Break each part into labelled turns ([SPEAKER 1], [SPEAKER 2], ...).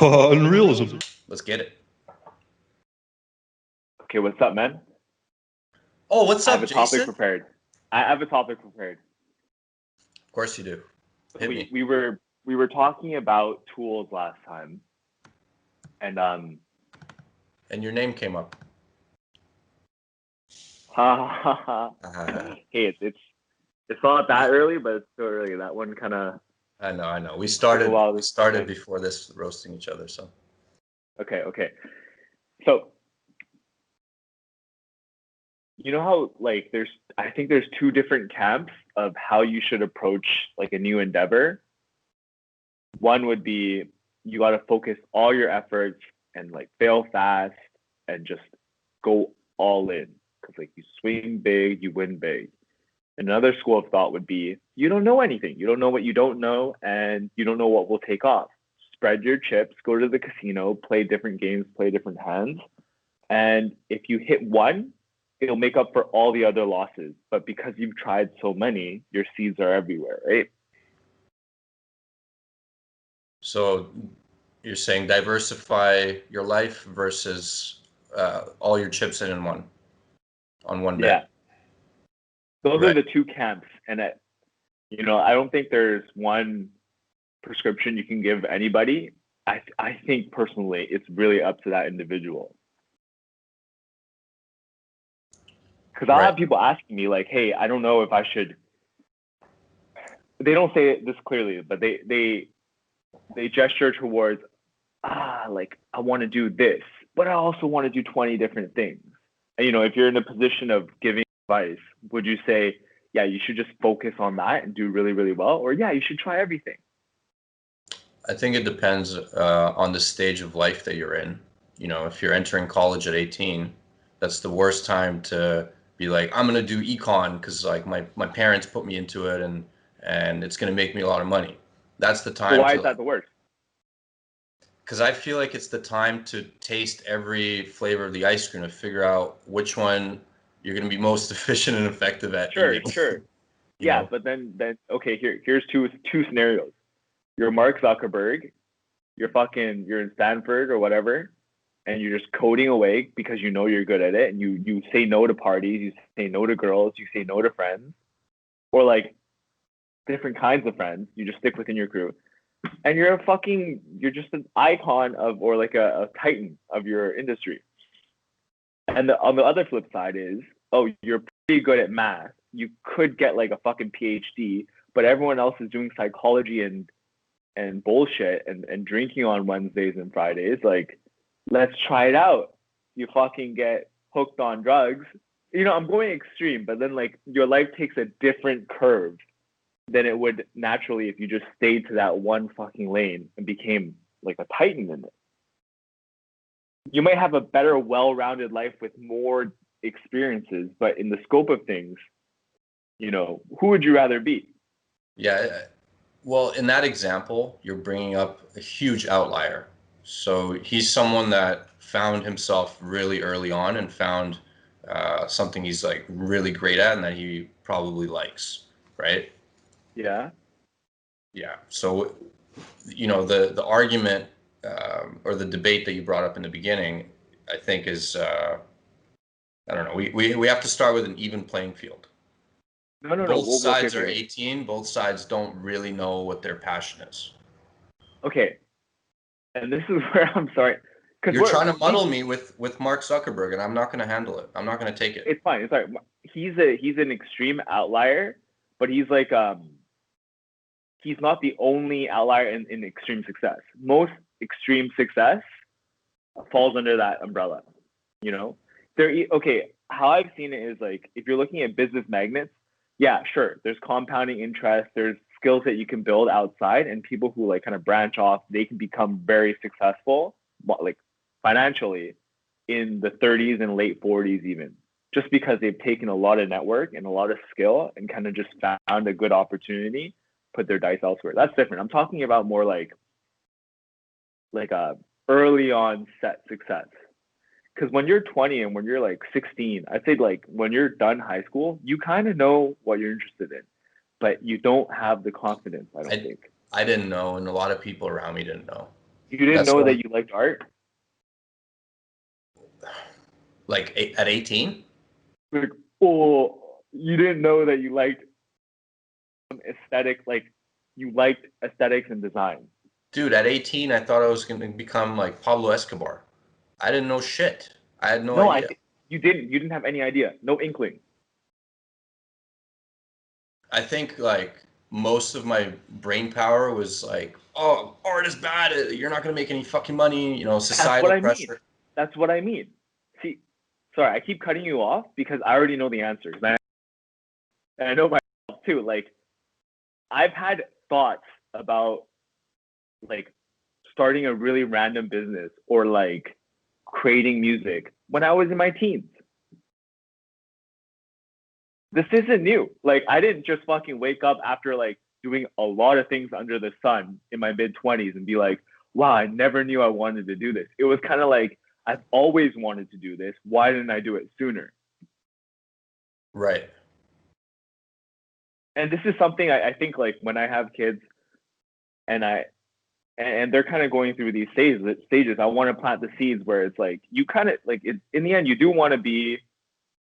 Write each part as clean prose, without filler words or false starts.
[SPEAKER 1] Unrealism.
[SPEAKER 2] Let's get it.
[SPEAKER 3] Okay, what's up, man?
[SPEAKER 2] Oh, what's
[SPEAKER 3] I
[SPEAKER 2] up,
[SPEAKER 3] have a topic
[SPEAKER 2] Jason?
[SPEAKER 3] prepared. I have a topic prepared.
[SPEAKER 2] Of course you do. Hit me.
[SPEAKER 3] We were talking about tools last time, and
[SPEAKER 2] And your name came up.
[SPEAKER 3] hey, it's not that early, but it's still early. That one kind of.
[SPEAKER 2] I know. We started before this roasting each other, so.
[SPEAKER 3] Okay. So, you know how I think there's two different camps of how you should approach like a new endeavor. One would be you got to focus all your efforts and like fail fast and just go all in because like you swing big, you win big. Another school of thought would be you don't know anything. You don't know what you don't know, and you don't know what will take off. Spread your chips, go to the casino, play different games, play different hands. And if you hit one, it'll make up for all the other losses. But because you've tried so many, your seeds are everywhere, right?
[SPEAKER 2] So you're saying diversify your life versus all your chips in one on one bet.
[SPEAKER 3] Yeah. Those
[SPEAKER 2] Right.
[SPEAKER 3] are the two camps. And I don't think there's one prescription you can give anybody. I think personally, it's really up to that individual. Because I'll have people asking me like, hey, I don't know if I should. They don't say this clearly, but they gesture towards, like I want to do this, but I also want to do 20 different things. And, if you're in a position of giving advice, would you say, yeah, you should just focus on that and do really, really well? Or yeah, you should try everything?
[SPEAKER 2] I think it depends on the stage of life that you're in. If you're entering college at 18, that's the worst time to be like, I'm going to do econ because like my parents put me into it and it's going to make me a lot of money. That's the time.
[SPEAKER 3] So why is that the worst?
[SPEAKER 2] Because I feel like it's the time to taste every flavor of the ice cream to figure out which one you're going to be most efficient and effective at.
[SPEAKER 3] Sure. Yeah, but then okay, here's two scenarios. You're Mark Zuckerberg, you're in Stanford or whatever, and you're just coding away because you know you're good at it, and you say no to parties, you say no to girls, you say no to friends, or like different kinds of friends. You just stick within your crew, and you're just an icon of, or like a titan of your industry. And on the other flip side is, you're pretty good at math. You could get like a fucking PhD, but everyone else is doing psychology and bullshit and drinking on Wednesdays and Fridays. Like, let's try it out. You fucking get hooked on drugs. I'm going extreme, but then like your life takes a different curve than it would naturally if you just stayed to that one fucking lane and became like a titan in it. You might have a better, well-rounded life with more experiences, but in the scope of things, who would you rather be?
[SPEAKER 2] Yeah. Well, in that example, you're bringing up a huge outlier. So he's someone that found himself really early on and found something he's like really great at and that he probably likes, right?
[SPEAKER 3] Yeah.
[SPEAKER 2] Yeah. So, the argument or the debate that you brought up in the beginning, I think is, I don't know, we have to start with an even playing field.
[SPEAKER 3] No.
[SPEAKER 2] Both sides are 18. Both sides don't really know what their passion is.
[SPEAKER 3] Okay. And this is where I'm sorry.
[SPEAKER 2] You're trying to muddle me with Mark Zuckerberg, and I'm not going to handle it. I'm not going to take it.
[SPEAKER 3] It's fine. It's all right. He's an extreme outlier, but he's like he's not the only outlier in extreme success. Most extreme success falls under that umbrella. Okay. How I've seen it is like if you're looking at business magnets, yeah, sure. There's compounding interest. There's skills that you can build outside, and people who like kind of branch off, they can become very successful, like financially, in the 30s and late 40s even, just because they've taken a lot of network and a lot of skill and kind of just found a good opportunity, put their dice elsewhere. That's different. I'm talking about more like a early on set success. Because when you're 20 and when you're like 16, I'd say like when you're done high school, you kind of know what you're interested in, but you don't have the confidence, I don't think.
[SPEAKER 2] I didn't know, and a lot of people around me didn't know.
[SPEAKER 3] You didn't
[SPEAKER 2] That's
[SPEAKER 3] know
[SPEAKER 2] what,
[SPEAKER 3] that you liked art?
[SPEAKER 2] like at 18?
[SPEAKER 3] Like, oh, you didn't know that you liked aesthetic, like you liked aesthetics and design.
[SPEAKER 2] Dude, at 18, I thought I was going to become like Pablo Escobar. I didn't know shit. I had no
[SPEAKER 3] No,
[SPEAKER 2] idea.
[SPEAKER 3] you didn't. You didn't have any idea. No inkling.
[SPEAKER 2] I think like most of my brain power was like, oh, art is bad. You're not going to make any fucking money,
[SPEAKER 3] That's what
[SPEAKER 2] societal
[SPEAKER 3] I mean.
[SPEAKER 2] pressure.
[SPEAKER 3] That's what I mean. See, sorry, I keep cutting you off because I already know the answers. And I know myself too. Like, I've had thoughts about like starting a really random business or like creating music when I was in my teens. This isn't new. Like, I didn't just fucking wake up after like doing a lot of things under the sun in my mid 20s and be like, wow, I never knew I wanted to do this. It was kind of like, I've always wanted to do this. Why didn't I do it sooner?
[SPEAKER 2] Right.
[SPEAKER 3] And this is something I think like when I have kids and and they're kind of going through these stages, I want to plant the seeds where it's like you kind of like in the end you do want to be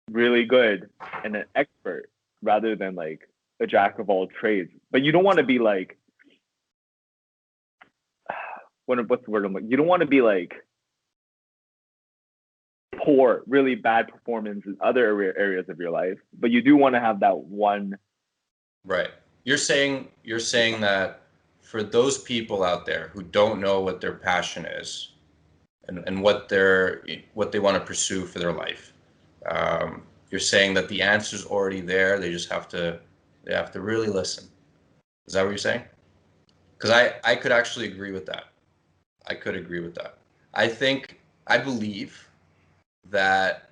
[SPEAKER 3] really good and an expert rather than like a jack of all trades. But you don't want to be like what's the word I'm like? You don't want to be like poor, really bad performance in other areas of your life, but you do want to have that one.
[SPEAKER 2] Right. You're saying that for those people out there who don't know what their passion is and what they want to pursue for their life, you're saying that the answer's already there. They have to really listen. Is that what you're saying? Because I could actually agree with that. I could agree with that. I believe that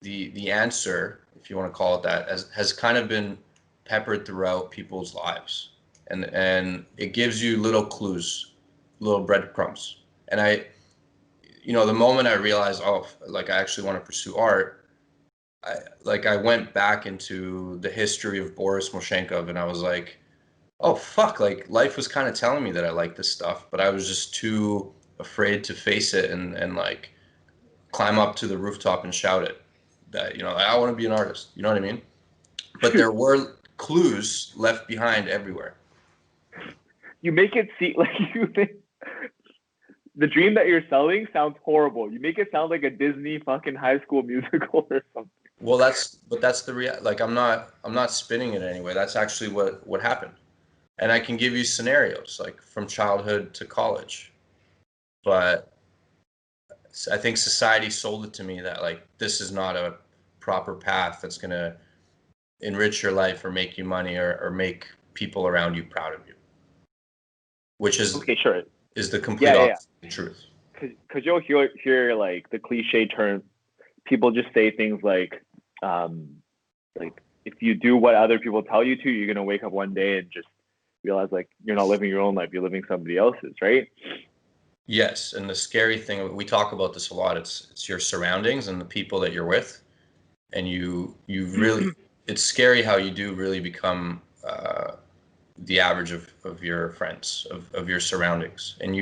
[SPEAKER 2] the answer, if you want to call it that, has kind of been peppered throughout people's lives, and it gives you little clues, little breadcrumbs. And the moment I realized, oh, like I actually want to pursue art, I went back into the history of Boris Moshenkov, and I was like, oh fuck, like life was kind of telling me that I like this stuff, but I was just too afraid to face it and like climb up to the rooftop and shout it that I want to be an artist. You know what I mean? But there were clues left behind everywhere.
[SPEAKER 3] You make it seem like you think the dream that you're selling sounds horrible. You make it sound like a Disney fucking high school musical or something.
[SPEAKER 2] Well, that's the real. Like I'm not spinning it anyway. That's actually what happened. And I can give you scenarios like from childhood to college. But I think society sold it to me that like this is not a proper path that's gonna enrich your life or make you money or make people around you proud of you, which is
[SPEAKER 3] Okay, sure.
[SPEAKER 2] is the complete
[SPEAKER 3] Yeah, yeah, yeah.
[SPEAKER 2] opposite of the truth.
[SPEAKER 3] Because you'll hear like the cliche term, people just say things um, like if you do what other people tell you to, you're gonna wake up one day and just realize like you're not living your own life, you're living somebody else's, right?
[SPEAKER 2] Yes, and the scary thing, we talk about this a lot, it's your surroundings and the people that you're with, and you really, it's scary how you do really become the average of your friends, of your surroundings. And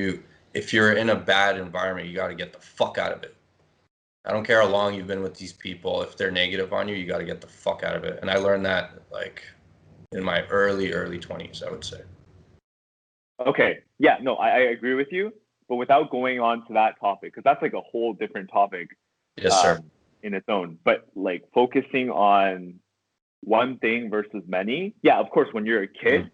[SPEAKER 2] if you're in a bad environment, you got to get the fuck out of it. I don't care how long you've been with these people. If they're negative on you, you got to get the fuck out of it. And I learned that like in my early 20s, I would say.
[SPEAKER 3] Okay, yeah, no, I agree with you, but without going on to that topic, because that's like a whole different topic
[SPEAKER 2] Yes, sir.
[SPEAKER 3] um, in its own. But like focusing on one thing versus many, yeah, of course, when you're a
[SPEAKER 2] Mhm.
[SPEAKER 3] kid,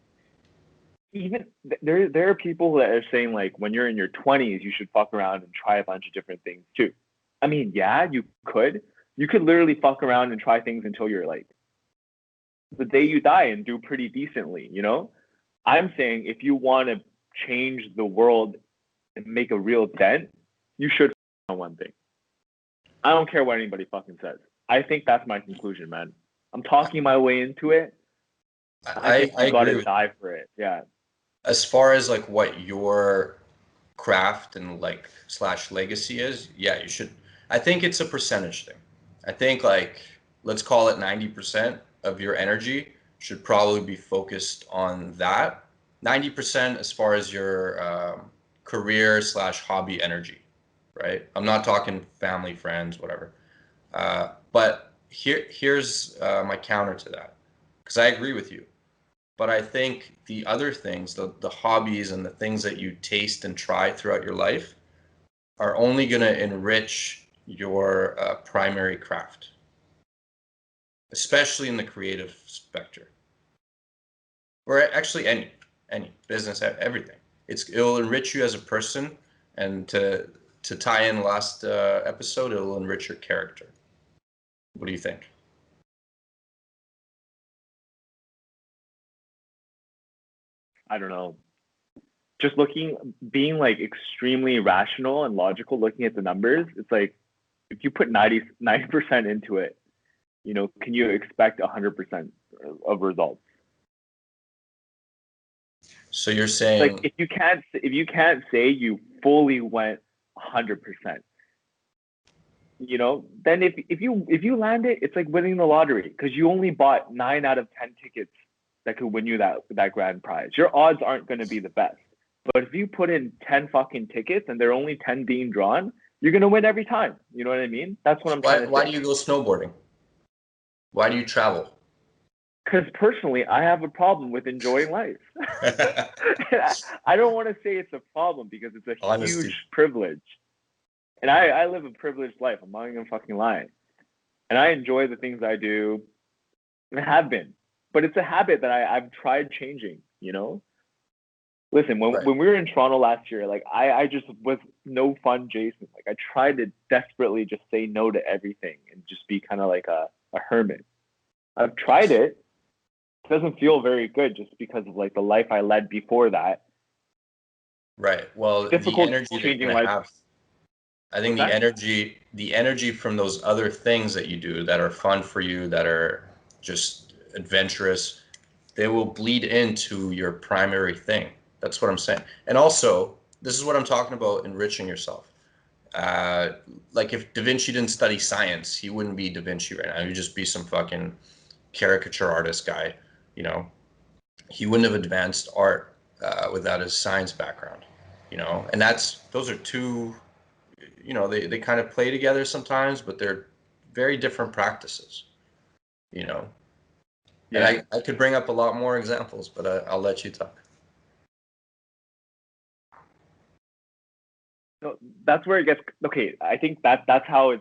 [SPEAKER 3] even there are people that are saying like when you're in your 20s you should fuck around and try a bunch of different things too. I mean, yeah, you could literally fuck around and try things until you're like the day you die and do pretty decently. I'm saying if you want to change the world and make a real dent, you should on one thing. I don't care what anybody fucking says. I think that's my conclusion, man. I'm talking my way into it. I
[SPEAKER 2] I
[SPEAKER 3] think
[SPEAKER 2] I
[SPEAKER 3] you got
[SPEAKER 2] agree
[SPEAKER 3] to
[SPEAKER 2] with
[SPEAKER 3] die for it. Yeah.
[SPEAKER 2] as far as like what your craft and like slash legacy is, yeah, you should. I think it's a percentage thing. I think like let's call it 90% of your energy should probably be focused on that. 90% as far as your career slash hobby energy, right? I'm not talking family, friends, whatever. But here's my counter to that, because I agree with you. But I think the other things, the hobbies and the things that you taste and try throughout your life are only going to enrich your primary craft, especially in the creative spectrum, or actually any business, everything. It'll enrich you as a person, and to tie in last episode, it'll enrich your character. What do you think?
[SPEAKER 3] I don't know. Just being like extremely rational and logical, looking at the numbers, it's like if you put 90% into it, can you expect 100% of results?
[SPEAKER 2] So you're
[SPEAKER 3] Like
[SPEAKER 2] saying,
[SPEAKER 3] if you can't say you fully went 100%, then if you land it, it's like winning the lottery because you only bought 9 out of 10 tickets that could win you that grand prize. Your odds aren't going to be the best, but if you put in 10 fucking tickets and there are only 10 being drawn, you're going to win every time. You know what I mean? That's what I'm trying to
[SPEAKER 2] why
[SPEAKER 3] say.
[SPEAKER 2] do you go snowboarding? Why do you travel?
[SPEAKER 3] Because personally, I have a problem with enjoying life. I don't want to say it's a problem because it's a huge
[SPEAKER 2] Honesty.
[SPEAKER 3] privilege. And I live a privileged life. I'm not even fucking lying. And I enjoy the things I do and have been. But it's a habit that I've tried changing. Listen, when
[SPEAKER 2] Right.
[SPEAKER 3] we were in Toronto last year, like I just was no fun Jason. Like I tried to desperately just say no to everything and just be kind of like a hermit. I've tried it. It doesn't feel very good just because of like the life I led before that.
[SPEAKER 2] Right. Well,
[SPEAKER 3] It's
[SPEAKER 2] the
[SPEAKER 3] difficult
[SPEAKER 2] energy that you're
[SPEAKER 3] changing
[SPEAKER 2] gonna
[SPEAKER 3] life.
[SPEAKER 2] have, I think
[SPEAKER 3] What's that?
[SPEAKER 2] the energy from those other things that you do that are fun for you, that are just adventurous, they will bleed into your primary thing. That's what I'm saying. And also, this is what I'm talking about, enriching yourself. Uh, like if Da Vinci didn't study science, he wouldn't be Da Vinci right now. He'd just be some fucking caricature artist guy. You know, he wouldn't have advanced art without his science background. And those are two. They kind of play together sometimes, but they're very different practices. You know, and
[SPEAKER 3] Yeah.
[SPEAKER 2] I could bring up a lot more examples, but I'll let you talk.
[SPEAKER 3] So that's where it gets okay. I think that's how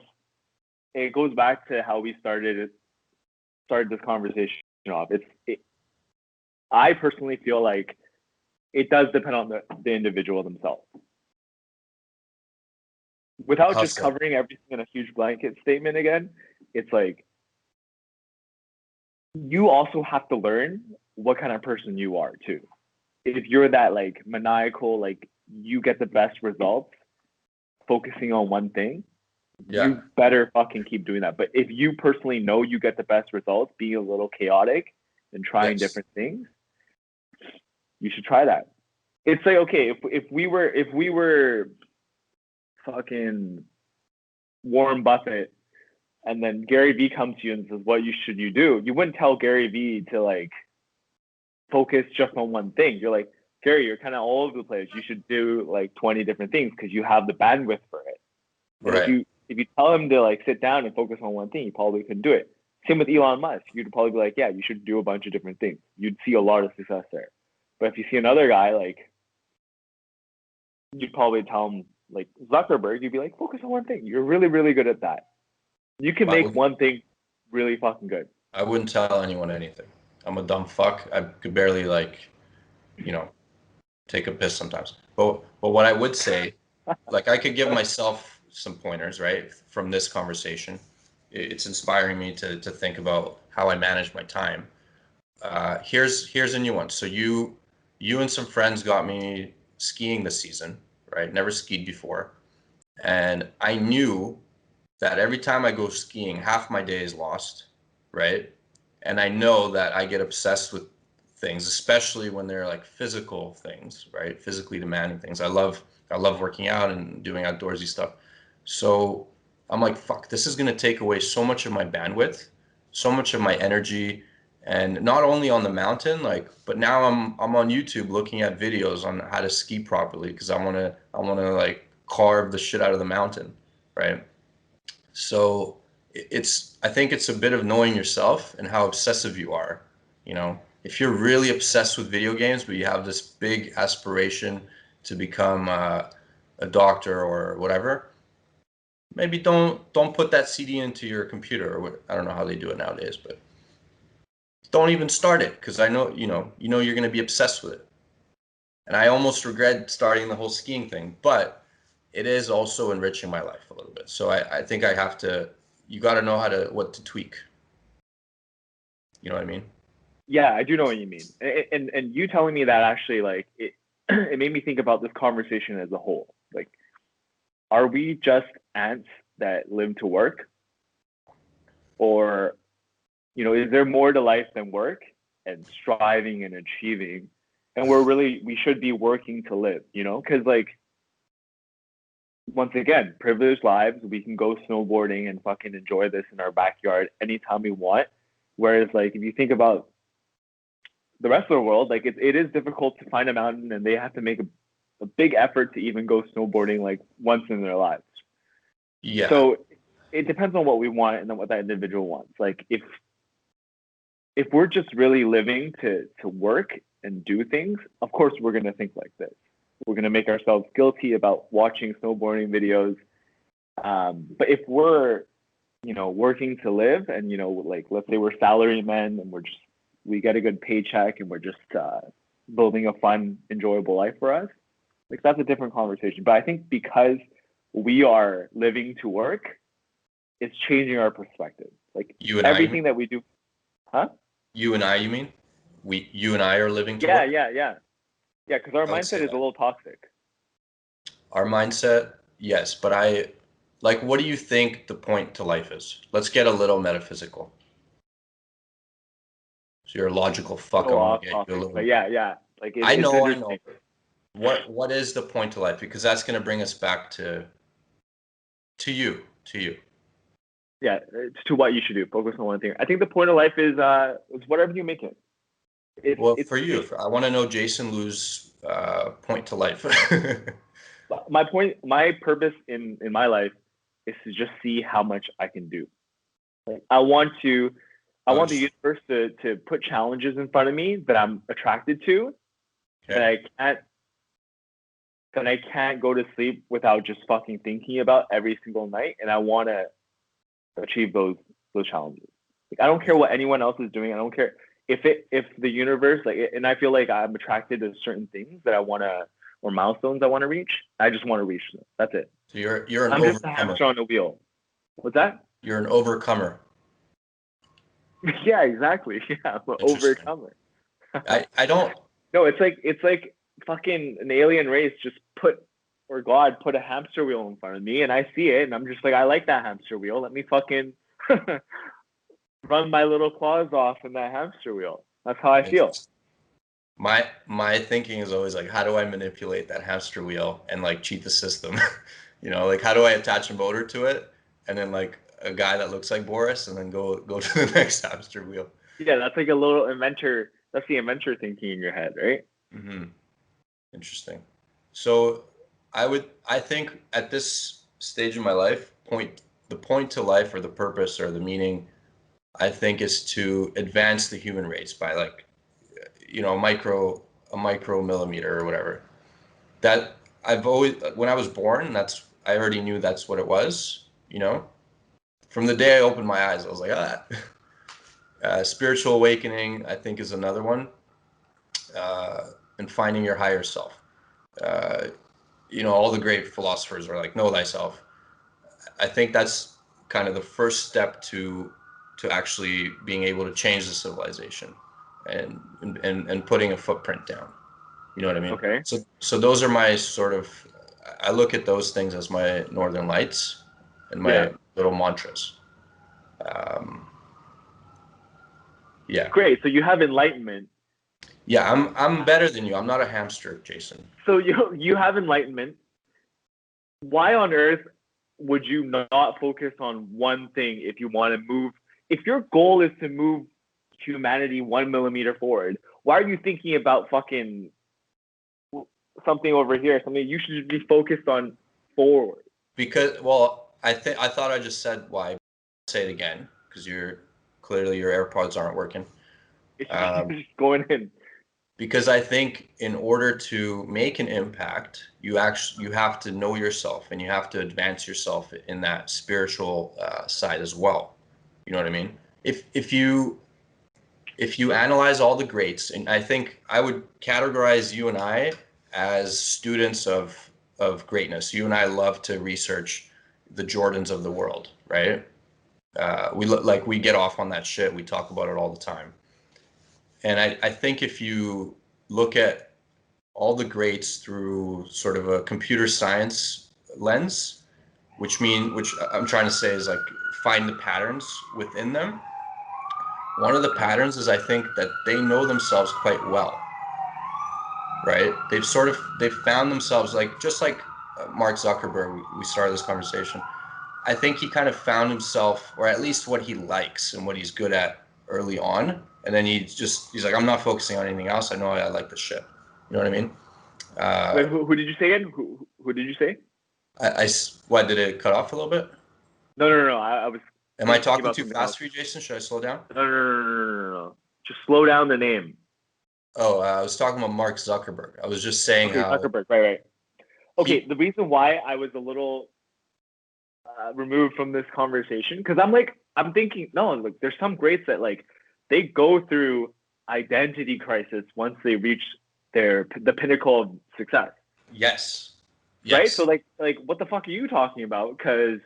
[SPEAKER 3] it goes back to how we started this conversation off. I personally feel like it does depend on the individual themselves. Without
[SPEAKER 2] How
[SPEAKER 3] just
[SPEAKER 2] so?
[SPEAKER 3] covering everything in a huge blanket statement again, it's like you also have to learn what kind of person you are too. If you're that like maniacal, like you get the best results focusing on one thing,
[SPEAKER 2] Yeah.
[SPEAKER 3] you better fucking keep doing that. But if you personally know you get the best results being a little chaotic and trying
[SPEAKER 2] Yes.
[SPEAKER 3] different things, you should try that. It's like okay, if we were fucking Warren Buffett and then Gary Vee comes to you and says what you do, you wouldn't tell Gary Vee to like focus just on one thing. You're like, Gary, you're kind of all over the place. You should do like 20 different things because you have the bandwidth for it. And if
[SPEAKER 2] Right.
[SPEAKER 3] you tell him to like sit down and focus on one thing, he probably couldn't do it. Same with Elon Musk. You'd probably be like, yeah, you should do a bunch of different things. You'd see a lot of success there. But if you see another guy, like you'd probably tell him like Zuckerberg, you'd be like, focus on one thing. You're really, really good at that. You can
[SPEAKER 2] I
[SPEAKER 3] make
[SPEAKER 2] wouldn't.
[SPEAKER 3] one thing really fucking good.
[SPEAKER 2] I wouldn't tell anyone anything. I'm a dumb fuck. I could barely you know, take a piss sometimes. But what I would say, like I could give myself some pointers, right, from this conversation. It's inspiring me to think about how I manage my time. Here's a new one. So you and some friends got me skiing this season, right? Never skied before, and I knew that every time I go skiing, half my day is lost, right? And I know that I get obsessed with things, especially when they're like physical things, right? Physically demanding things. I love working out and doing outdoorsy stuff. So I'm like, fuck, this is gonna take away so much of my bandwidth, so much of my energy, and not only on the mountain, like, but now I'm on YouTube looking at videos on how to ski properly because I wanna like carve the shit out of the mountain, right? So I think it's a bit of knowing yourself and how obsessive you are. You know, if you're really obsessed with video games, but you have this big aspiration to become a doctor or whatever, maybe don't put that CD into your computer or what, I don't know how they do it nowadays, but don't even start it because I know you know you're gonna be obsessed with it. And I almost regret starting the whole skiing thing, but it is also enriching my life a little bit. So I think I have to. You got to know how to what to tweak. You know what I mean?
[SPEAKER 3] Yeah, I do know what you mean. And you telling me that actually like it it made me think about this conversation as a whole. Like, are we just ants that live to work, or is there more to life than work and striving and achieving? And we should be working to live, because like once again, privileged lives, we can go snowboarding and fucking enjoy this in our backyard anytime we want. Whereas like if you think about the rest of the world, like it is difficult to find a mountain and they have to make a big effort to even go snowboarding like once in their lives.
[SPEAKER 2] Yeah.
[SPEAKER 3] So it depends on what we want and then what that individual wants. Like if we're just really living to work and do things, of course we're gonna think like this. We're gonna make ourselves guilty about watching snowboarding videos. But if we're working to live and like let's say we're salary men and we get a good paycheck and we're just building a fun, enjoyable life for us, like that's a different conversation. But I think because we are living to work, it's changing our perspective. Like
[SPEAKER 2] You and I, you mean?
[SPEAKER 3] everything that we do, huh?
[SPEAKER 2] You and I, you mean? You and I are living to
[SPEAKER 3] Yeah,
[SPEAKER 2] work?
[SPEAKER 3] yeah, yeah, yeah. Because our
[SPEAKER 2] I would
[SPEAKER 3] mindset
[SPEAKER 2] say
[SPEAKER 3] is a
[SPEAKER 2] that.
[SPEAKER 3] little toxic.
[SPEAKER 2] Our mindset, yes, but like, what do you think the point to life is? Let's get a little metaphysical. So you're a logical fuck. I
[SPEAKER 3] So
[SPEAKER 2] want
[SPEAKER 3] off
[SPEAKER 2] to get you a
[SPEAKER 3] topic, but
[SPEAKER 2] little.
[SPEAKER 3] yeah, yeah. Like it's
[SPEAKER 2] I
[SPEAKER 3] interesting.
[SPEAKER 2] know. What is the point to life? Because that's going to bring us back to you.
[SPEAKER 3] Yeah, it's to what you should do. Focus on one thing. I think the point of life is whatever you make it. It's
[SPEAKER 2] Well,
[SPEAKER 3] it's
[SPEAKER 2] for you,
[SPEAKER 3] it's
[SPEAKER 2] I want to know Jason Liu's point to life.
[SPEAKER 3] my point. My purpose in my life is to just see how much I can do. Like I
[SPEAKER 2] Oh,
[SPEAKER 3] want the
[SPEAKER 2] just
[SPEAKER 3] universe to put challenges in front of me that I'm attracted to, that
[SPEAKER 2] okay.
[SPEAKER 3] I can't go to sleep without just fucking thinking about every single night, and I want to achieve those challenges. Like I don't care
[SPEAKER 2] Yeah,
[SPEAKER 3] what anyone else is doing. I don't care if the universe and I feel like I'm attracted to certain things that I want to or milestones I want to reach. I just want to reach them. That's it.
[SPEAKER 2] so you're an
[SPEAKER 3] I'm just a
[SPEAKER 2] overcomer.
[SPEAKER 3] hamster on a wheel. What's that?
[SPEAKER 2] You're an overcomer.
[SPEAKER 3] Yeah, exactly. Yeah, I'm an
[SPEAKER 2] Interesting.
[SPEAKER 3] overcomer.
[SPEAKER 2] I don't.
[SPEAKER 3] No, it's like fucking an alien race just put or God put a hamster wheel in front of me and I see it and I'm just like I like that hamster wheel. Let me fucking run my little claws off in that hamster wheel. That's how I feel.
[SPEAKER 2] Interesting. My thinking is always like, how do I manipulate that hamster wheel and like cheat the system? Like how do I attach a motor to it and then like a guy that looks like Boris and then go to the next hamster wheel.
[SPEAKER 3] Yeah, that's like a little inventor. That's the inventor thinking in your head, right?
[SPEAKER 2] Hmm. Interesting. So I think at this stage of my life, the point to life or the purpose or the meaning, I think is to advance the human race by like, a micro millimeter or whatever. That I've always, when I was born, I already knew that's what it was, you know? From the day I opened my eyes, I was like, ah. Spiritual awakening, I think, is another one. And finding your higher self. Uh, all the great philosophers are like, know thyself. I think that's kind of the first step to actually being able to change the civilization and putting a footprint down. You know what I mean?
[SPEAKER 3] Okay.
[SPEAKER 2] So those are my sort of, I look at those things as my northern lights and
[SPEAKER 3] Yeah.
[SPEAKER 2] my little mantras. Um, yeah.
[SPEAKER 3] Great. So you have enlightenment.
[SPEAKER 2] Yeah, I'm better than you. I'm not a hamster, Jason.
[SPEAKER 3] So you have enlightenment. Why on earth would you not focus on one thing if you want to move? If your goal is to move humanity 1 millimeter forward. Why are you thinking about fucking something over here? Something you should just be focused on forward.
[SPEAKER 2] Because, I thought I just said why. Say it again, because clearly your AirPods aren't working.
[SPEAKER 3] It's just going in.
[SPEAKER 2] Because I think in order to make an impact, you have to know yourself, and you have to advance yourself in that spiritual side as well. You know what I mean? If you analyze all the greats, and I think I would categorize you and I as students of greatness. You and I love to research the Jordans of the world, right? We get off on that shit. We talk about it all the time. And I think if you look at all the greats through sort of a computer science lens, which I'm trying to say is like find the patterns within them. One of the patterns is I think that they know themselves quite well, right? They've found themselves just like Mark Zuckerberg. We started this conversation. I think he kind of found himself, or at least what he likes and what he's good at early on. And then he's like, I'm not focusing on anything else. I know I like this shit. You know what I mean?
[SPEAKER 3] Wait, who did you say again? Who did you say?
[SPEAKER 2] What, did it cut off a little bit?
[SPEAKER 3] No. I was.
[SPEAKER 2] Am I talking too fast for you, Jason? Should I slow down?
[SPEAKER 3] No. Just slow down the name.
[SPEAKER 2] Oh, I was talking about Mark Zuckerberg. I was just saying how
[SPEAKER 3] Zuckerberg, right. Okay, the reason why I was a little removed from this conversation, because I'm thinking, no, like there's some greats that like they go through identity crisis once they reach the pinnacle of success.
[SPEAKER 2] Yes.
[SPEAKER 3] Right? So like what the fuck are you talking about? Because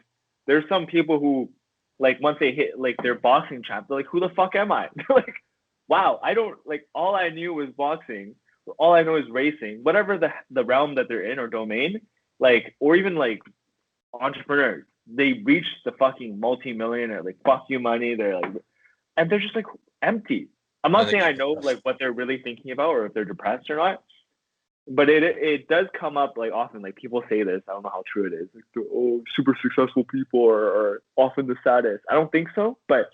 [SPEAKER 3] there's some people who like once they hit like their boxing champ, they're like, who the fuck am I? Like, wow, I don't like all I knew was boxing. All I know is racing, whatever the realm that they're in or domain, like, or even like entrepreneurs, they reach the fucking multi-millionaire, like fuck you money. They're like, and they're just like empty. I'm not saying I know like what they're really thinking about or if they're depressed or not, but it does come up like often. Like people say this, I don't know how true it is. Like, super successful people are often the saddest. I don't think so, but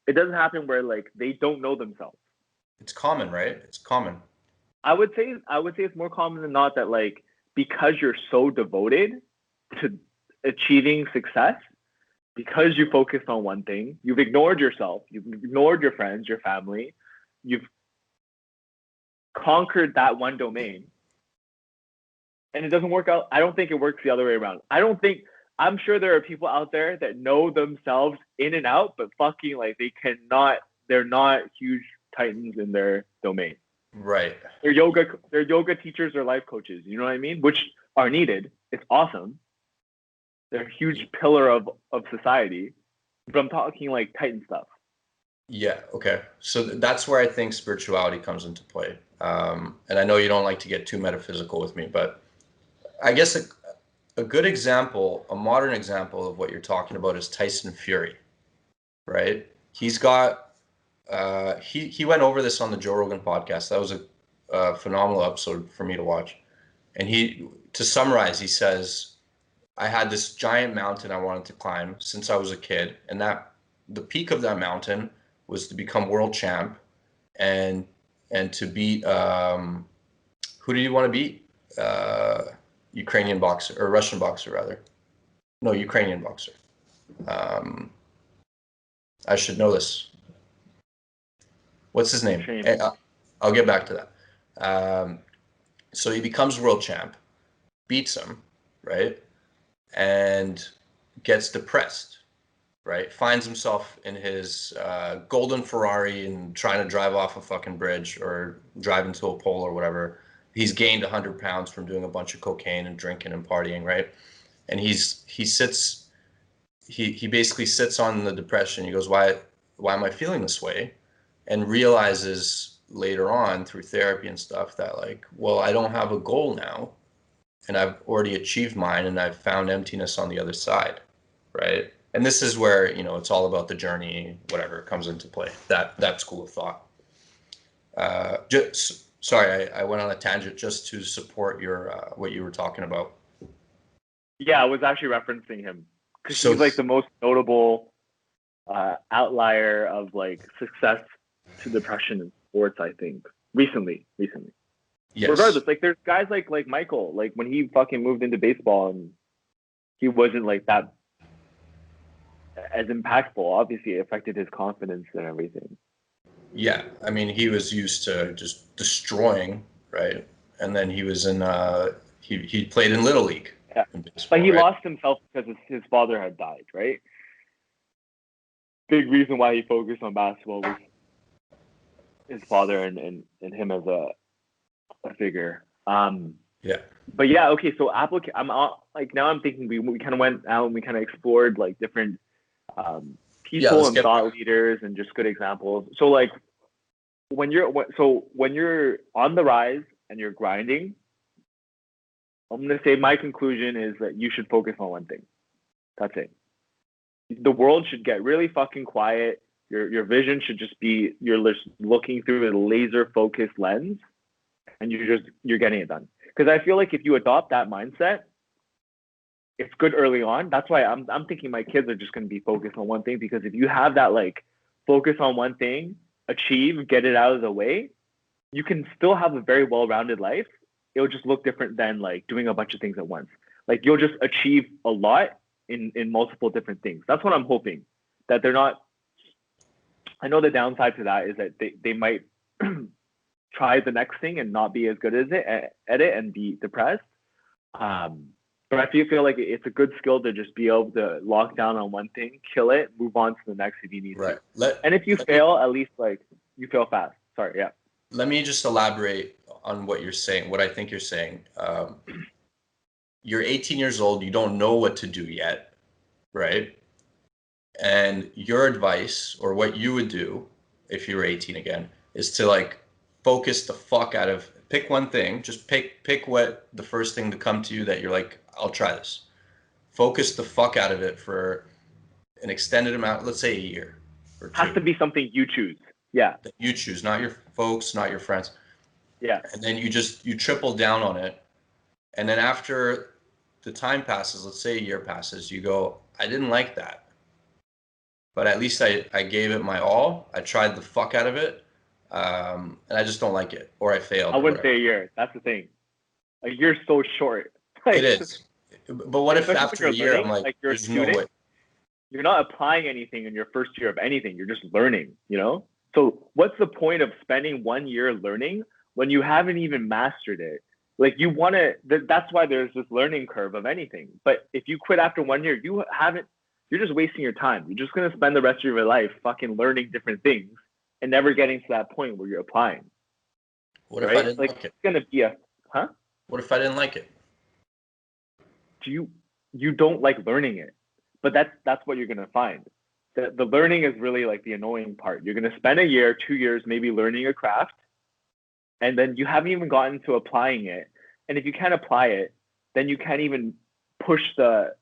[SPEAKER 3] it doesn't happen where like they don't know themselves.
[SPEAKER 2] It's common, right? It's common.
[SPEAKER 3] I would say it's more common than not that like because you're so devoted to achieving success, because you focused on one thing, you've ignored yourself, you've ignored your friends, your family, you've conquered that one domain, and it doesn't work out. I don't think it works the other way around. I'm sure there are people out there that know themselves in and out, but fucking like they're not huge titans in their domain.
[SPEAKER 2] Right.
[SPEAKER 3] They're yoga teachers or life coaches, you know what I mean? Which are needed. It's awesome. They're a huge pillar of society. But I'm talking like titan stuff.
[SPEAKER 2] Yeah, okay. So that's where I think spirituality comes into play. And I know you don't like to get too metaphysical with me, but I guess a good example, a modern example of what you're talking about is Tyson Fury, right? He's got he went over this on the Joe Rogan podcast. That was a phenomenal episode for me to watch. And to summarize, he says, I had this giant mountain I wanted to climb since I was a kid, and that the peak of that mountain was to become world champ and to beat who do you want to beat? Ukrainian boxer or Russian boxer rather. No, Ukrainian boxer. I should know this. What's his name? I'll get back to that. So he becomes world champ, beats him, right? And gets depressed, right? Finds himself in his golden Ferrari and trying to drive off a fucking bridge or drive into a pole or whatever. He's gained 100 pounds from doing a bunch of cocaine and drinking and partying, right? And he basically sits on the depression. He goes, why am I feeling this way? And realizes later on through therapy and stuff that like, well, I don't have a goal now, and I've already achieved mine, and I've found emptiness on the other side, right? And this is where, it's all about the journey, whatever comes into play, that school of thought. Sorry, I went on a tangent just to support your what you were talking about.
[SPEAKER 3] Yeah, I was actually referencing him because he's like the most notable outlier of like success to depression in sports, I think. Recently.
[SPEAKER 2] Yes.
[SPEAKER 3] Regardless, like there's guys like Michael, like when he fucking moved into baseball and he wasn't like that as impactful. Obviously, it affected his confidence and everything.
[SPEAKER 2] Yeah. I mean, he was used to just destroying, right? And then he was in he played in Little League
[SPEAKER 3] Yeah.
[SPEAKER 2] in
[SPEAKER 3] But
[SPEAKER 2] baseball,
[SPEAKER 3] he
[SPEAKER 2] right?
[SPEAKER 3] lost himself because his father had died, right? Big reason why he focused on basketball was his father and him as a figure.
[SPEAKER 2] Yeah.
[SPEAKER 3] But yeah, okay. So I'm like now I'm thinking we kind of went out and we kind of explored like different
[SPEAKER 2] Yeah,
[SPEAKER 3] people
[SPEAKER 2] let's
[SPEAKER 3] and
[SPEAKER 2] get
[SPEAKER 3] thought leaders and just good examples. So like when you're on the rise and you're grinding, I'm gonna say my conclusion is that you should focus on one thing. That's it. The world should get really fucking quiet. Your vision should just be you're just looking through a laser focused lens and you're getting it done. Because I feel like if you adopt that mindset, it's good early on. That's why I'm thinking my kids are just going to be focused on one thing because if you have that like focus on one thing, achieve, get it out of the way, you can still have a very well-rounded life. It'll just look different than like doing a bunch of things at once. Like you'll just achieve a lot in multiple different things. That's what I'm hoping. That they're not. I know the downside to that is that they might try the next thing and not be as good as it at it and be depressed. Um, but I feel like it's a good skill to just be able to lock down on one thing, kill it, move on to the next if you need to.
[SPEAKER 2] right.
[SPEAKER 3] And if you
[SPEAKER 2] Let me
[SPEAKER 3] fail, at least like you fail fast. Sorry, yeah.
[SPEAKER 2] let me just elaborate on what you're saying, what I think you're saying. You're 18 years old, you don't know what to do yet, right? And your advice, or what you would do if you were 18 again, is to like focus the fuck out of pick one thing, just pick what the first thing to come to you that you're like, I'll try this. Focus the fuck out of it for an extended amount, let's say a year or
[SPEAKER 3] Has
[SPEAKER 2] two,
[SPEAKER 3] to be something you choose. Yeah,
[SPEAKER 2] that you choose, not your folks, not your friends.
[SPEAKER 3] yeah.
[SPEAKER 2] And then you triple down on it. And then after the time passes, let's say a year passes, you go, I didn't like that, but at least I gave it my all. I tried the fuck out of it, and I just don't like it, or I failed,
[SPEAKER 3] I
[SPEAKER 2] or
[SPEAKER 3] wouldn't
[SPEAKER 2] whatever.
[SPEAKER 3] say a year. That's the thing. A year's so short.
[SPEAKER 2] It
[SPEAKER 3] Like,
[SPEAKER 2] is. But what if
[SPEAKER 3] especially when
[SPEAKER 2] after a
[SPEAKER 3] you're
[SPEAKER 2] year I'm
[SPEAKER 3] learning,
[SPEAKER 2] like,
[SPEAKER 3] like you're a
[SPEAKER 2] there's no
[SPEAKER 3] student,
[SPEAKER 2] way?
[SPEAKER 3] you're not applying anything in your first year of anything. You're just learning, you know? So what's the point of spending 1 year learning when you haven't even mastered it? Like you want to, that's why there's this learning curve of anything. But if you quit after 1 year, you're just wasting your time. You're just going to spend the rest of your life fucking learning different things and never getting to that point where you're applying,
[SPEAKER 2] What if I
[SPEAKER 3] right?
[SPEAKER 2] didn't
[SPEAKER 3] Like
[SPEAKER 2] like it?
[SPEAKER 3] it's going to be huh?
[SPEAKER 2] What if I didn't like it?
[SPEAKER 3] Do you don't like learning it, but that's what you're going to find. The learning is really like the annoying part. You're going to spend a year, 2 years maybe learning a craft, and then you haven't even gotten to applying it. And if you can't apply it, then you can't even push the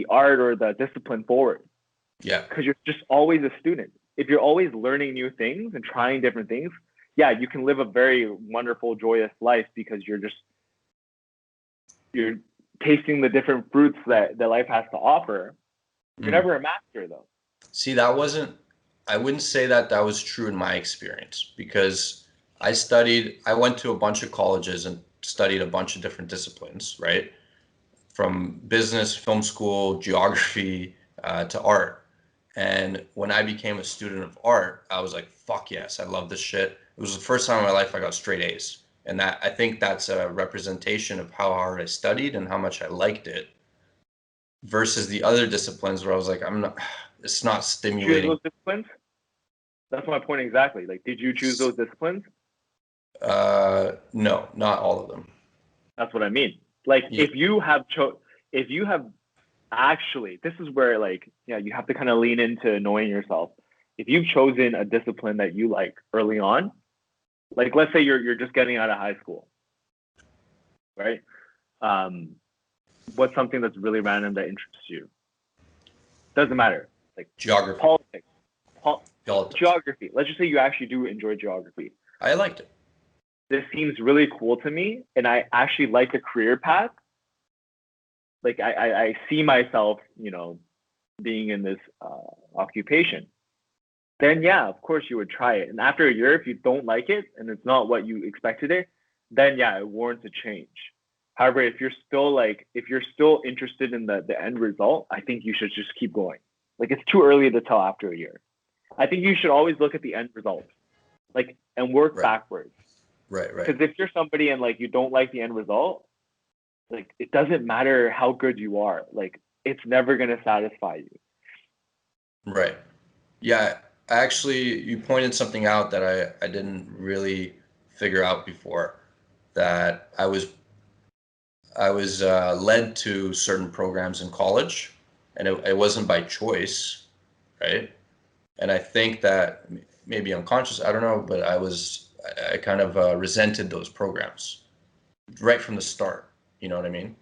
[SPEAKER 3] art or the discipline forward
[SPEAKER 2] Yeah.
[SPEAKER 3] because you're just always a student. If you're always learning new things and trying different things, yeah, you can live a very wonderful, joyous life because you're tasting the different fruits that life has to offer. You're
[SPEAKER 2] Mm.
[SPEAKER 3] never a master though.
[SPEAKER 2] See, I wouldn't say that that was true in my experience because I went to a bunch of colleges and studied a bunch of different disciplines, right? From business, film school, geography, to art. And when I became a student of art, I was like, fuck yes, I love this shit. It was the first time in my life I got straight A's. And that I think that's a representation of how hard I studied and how much I liked it versus the other disciplines where I was like, I'm not, it's not
[SPEAKER 3] Choose
[SPEAKER 2] stimulating.
[SPEAKER 3] those disciplines. That's my point exactly. Like, did you choose those disciplines?
[SPEAKER 2] No, not all of them.
[SPEAKER 3] That's what I mean. Like,
[SPEAKER 2] Yeah.
[SPEAKER 3] if you have actually, this is where like, yeah, you have to kind of lean into knowing yourself. If you've chosen a discipline that you like early on, like let's say you're just getting out of high school, right? Um, what's something that's really random that interests you? Doesn't matter. Like
[SPEAKER 2] Geography.
[SPEAKER 3] politics,
[SPEAKER 2] Politics.
[SPEAKER 3] geography. Let's just say you actually do enjoy geography.
[SPEAKER 2] I liked it.
[SPEAKER 3] This seems really cool to me, and I actually like the career path. Like I see myself, being in this occupation. then yeah, of course you would try it. And after a year, if you don't like it and it's not what you expected it, then yeah, it warrants a change. However, if you're still interested in the end result, I think you should just keep going. Like it's too early to tell after a year. I think you should always look at the end result, like and work
[SPEAKER 2] Right.
[SPEAKER 3] backwards.
[SPEAKER 2] Right.
[SPEAKER 3] Because if you're somebody and like you don't like the end result, like it doesn't matter how good you are. Like it's never gonna satisfy you.
[SPEAKER 2] Right. Yeah, actually, you pointed something out that I didn't really figure out before, that I was led to certain programs in college, and it wasn't by choice, right? And I think that maybe unconscious, I don't know, but I kind of resented those programs right from the start. You know what I mean?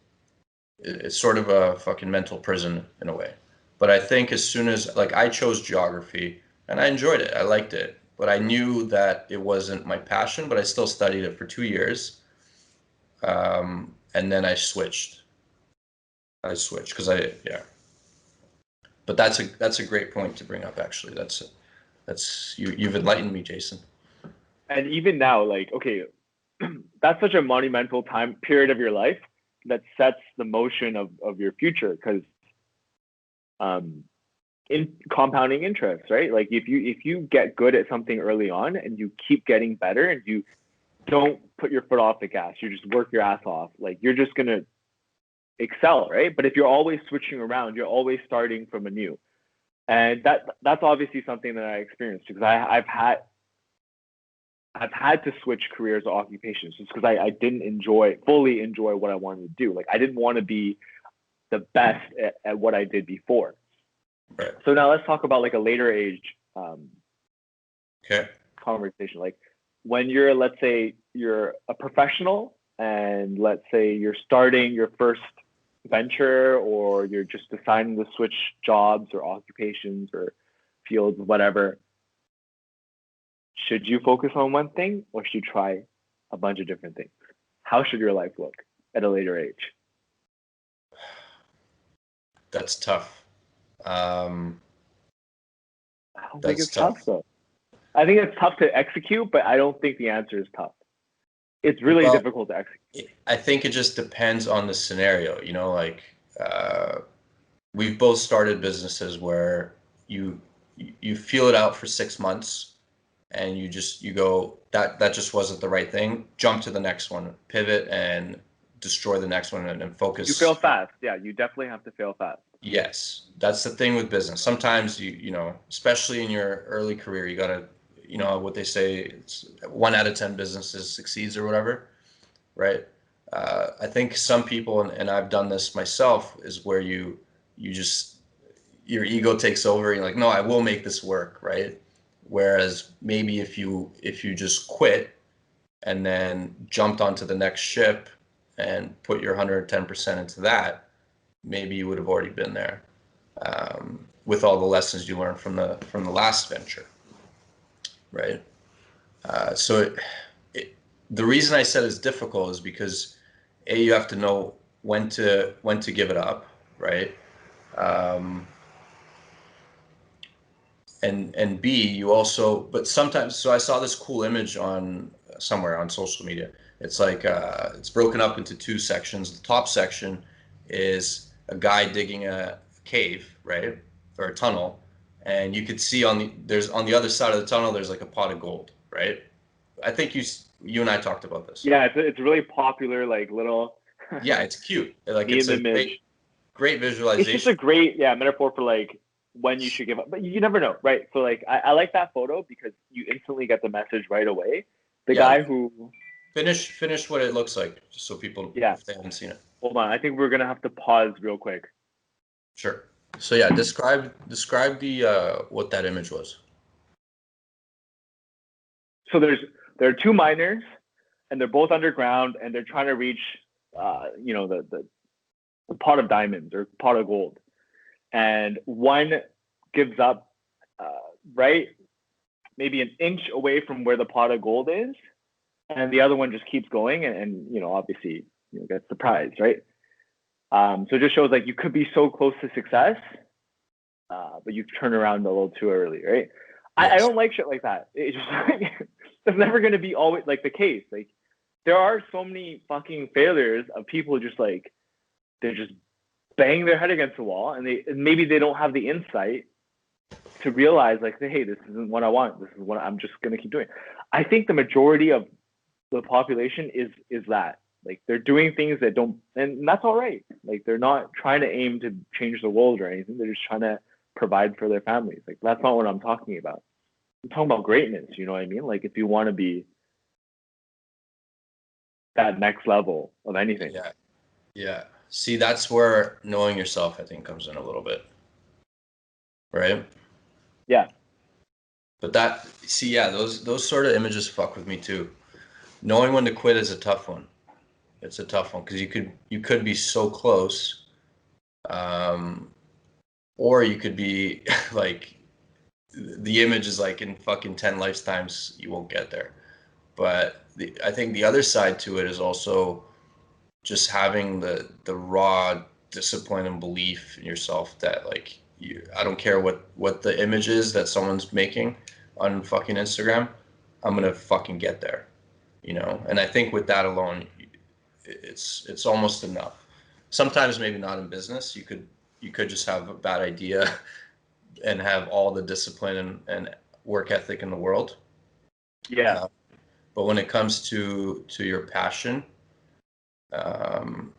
[SPEAKER 2] It's sort of a fucking mental prison in a way. But I think as soon as like I chose geography and I enjoyed it, I liked it, but I knew that it wasn't my passion. But I still studied it for 2 years, and then I switched. I switched because I yeah. But that's a great point to bring up. Actually, that's you've enlightened me, Jason.
[SPEAKER 3] And even now, like, okay, that's such a monumental time period of your life that sets the motion of your future because um in compounding interest, right? Like if you get good at something early on and you keep getting better and you don't put your foot off the gas, you just work your ass off, like you're just gonna excel, right? But if you're always switching around, you're always starting from anew. And that's obviously something that I experienced because I've had to switch careers or occupations just because I didn't fully enjoy what I wanted to do. Like I didn't want to be the best at what I did before.
[SPEAKER 2] Right.
[SPEAKER 3] So now let's talk about like a later age um,
[SPEAKER 2] Okay.
[SPEAKER 3] conversation. Like when you're, let's say you're a professional and let's say you're starting your first venture or you're just deciding to switch jobs or occupations or fields, whatever, should you focus on one thing or should you try a bunch of different things? How should your life look at a later age?
[SPEAKER 2] That's tough. Um,
[SPEAKER 3] I don't think
[SPEAKER 2] that's
[SPEAKER 3] it's tough
[SPEAKER 2] tough.
[SPEAKER 3] though. I think it's tough to execute, but I don't think the answer is tough. It's really
[SPEAKER 2] Well,
[SPEAKER 3] difficult to execute.
[SPEAKER 2] I think it just depends on the scenario. Like uh, we've both started businesses where you you feel it out for 6 months and you go that just wasn't the right thing. Jump to the next one, pivot and destroy the next one and
[SPEAKER 3] You fail
[SPEAKER 2] focus.
[SPEAKER 3] fast. Yeah, you definitely have to fail fast.
[SPEAKER 2] Yes, that's the thing with business. Sometimes especially in your early career, you gotta, what they say, it's 1 out of 10 businesses succeeds or whatever, right? I think some people, and I've done this myself, is where you just your ego takes over. And you're like, no, I will make this work, right? Whereas maybe if you just quit and then jumped onto the next ship and put your 110% into that, maybe you would have already been there, with all the lessons you learned from the last venture, right? So the reason I said it's difficult is because you have to know when to give it up, right? Um, and B, you also, but sometimes, so I saw this cool image on somewhere on social media. It's like it's broken up into two sections. The top section is a guy digging a cave, right, or a tunnel, and you could see on the other side of the tunnel there's like a pot of gold, right? I think you and I talked about this.
[SPEAKER 3] Yeah, it's really popular, like little
[SPEAKER 2] Yeah, it's cute. Like it's
[SPEAKER 3] meme
[SPEAKER 2] a
[SPEAKER 3] image.
[SPEAKER 2] great
[SPEAKER 3] It's just a
[SPEAKER 2] visualization.
[SPEAKER 3] great metaphor for like when you should give up, but you never know, right? So like I like that photo because you instantly get the message right away. The
[SPEAKER 2] Yeah,
[SPEAKER 3] guy who,
[SPEAKER 2] finish what it looks like, just so people,
[SPEAKER 3] yeah,
[SPEAKER 2] if they haven't seen it.
[SPEAKER 3] hold on, I think we're gonna have to pause real quick.
[SPEAKER 2] Sure. So yeah, describe the what that image was.
[SPEAKER 3] So there are two miners, and they're both underground, and they're trying to reach, the pot of diamonds or pot of gold, and one gives up, uh, right, maybe an inch away from where the pot of gold is, and the other one just keeps going, and obviously gets surprised, right? So it just shows like you could be so close to success, but you turn around a little too early, right? I
[SPEAKER 2] Yes.
[SPEAKER 3] don't like shit like that. It's just like, that's never gonna be always like the case. Like there are so many fucking failures of people just like they're just bang their head against the wall, and maybe they don't have the insight to realize like, hey, this isn't what I want. This is what I'm just gonna keep doing. I think the majority of the population is that like they're doing things that don't, and that's all right. Like they're not trying to aim to change the world or anything. They're just trying to provide for their families. Like that's not what I'm talking about. I'm talking about greatness. You know what I mean? Like if you want to be that next level of anything.
[SPEAKER 2] Yeah. Yeah. See, that's where knowing yourself, I think, comes in a little bit, right?
[SPEAKER 3] Yeah.
[SPEAKER 2] But that, see, yeah, those sort of images fuck with me too. Knowing when to quit is a tough one. It's a tough one because you could be so close, um, or you could be like the image is like in fucking 10 lifetimes you won't get there. But I think the other side to it is also just having the raw discipline and belief in yourself that like I don't care what the image is that someone's making on fucking Instagram, I'm gonna fucking get there, And I think with that alone, it's almost enough. Sometimes maybe not in business. You could just have a bad idea and have all the discipline and work ethic in the world.
[SPEAKER 3] Yeah.
[SPEAKER 2] Uh, but when it comes to your passion, um,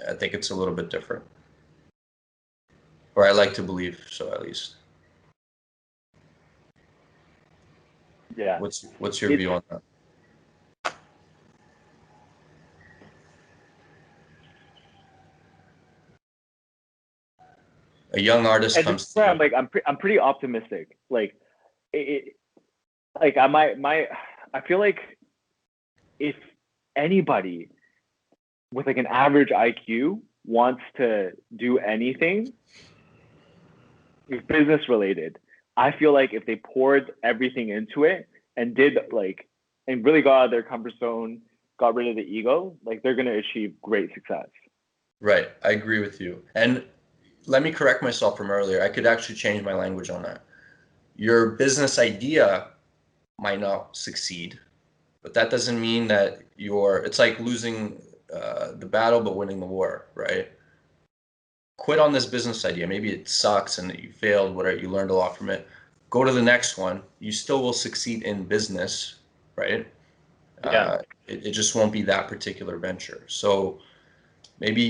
[SPEAKER 2] I think it's a little bit different, or I like to believe so at least.
[SPEAKER 3] Yeah.
[SPEAKER 2] What's your
[SPEAKER 3] It's
[SPEAKER 2] view on that? A young artist
[SPEAKER 3] and this is
[SPEAKER 2] comes to
[SPEAKER 3] where I'm
[SPEAKER 2] you.
[SPEAKER 3] like I'm pretty optimistic. Like it like I my I feel like if anybody with like an average IQ wants to do anything business related, I feel like if they poured everything into it and did like and really got out of their comfort zone, got rid of the ego, like they're gonna achieve great success.
[SPEAKER 2] Right, I agree with you. And let me correct myself from earlier. I could actually change my language on that. Your business idea might not succeed, but that doesn't mean that it's like losing the battle but winning the war, right? Quit on this business idea. Maybe it sucks and that you failed, whatever, you learned a lot from it. Go to the next one. You still will succeed in business, right?
[SPEAKER 3] Yeah.
[SPEAKER 2] It just won't be that particular venture. So maybe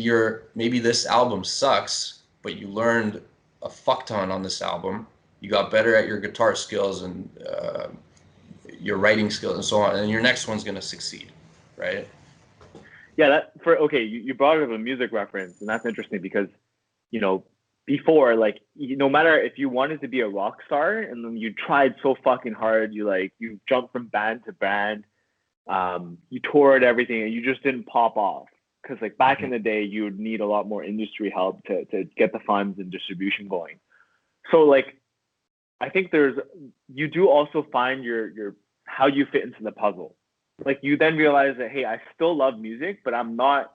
[SPEAKER 2] this album sucks, but you learned a fuck ton on this album. You got better at your guitar skills and your writing skills and so on, and your next one's gonna succeed, right?
[SPEAKER 3] Yeah, that for okay, you brought up a music reference, and that's interesting because you know, before, like, no matter if you wanted to be a rock star and then you tried so fucking hard, you jumped from band to band, you toured everything, and you just didn't pop off. Because like back
[SPEAKER 2] Mm-hmm.
[SPEAKER 3] in the day, you would need a lot more industry help to get the funds and distribution going. So like, I think you do also find your how you fit into the puzzle. Like you then realize that hey, I still love music, but I'm not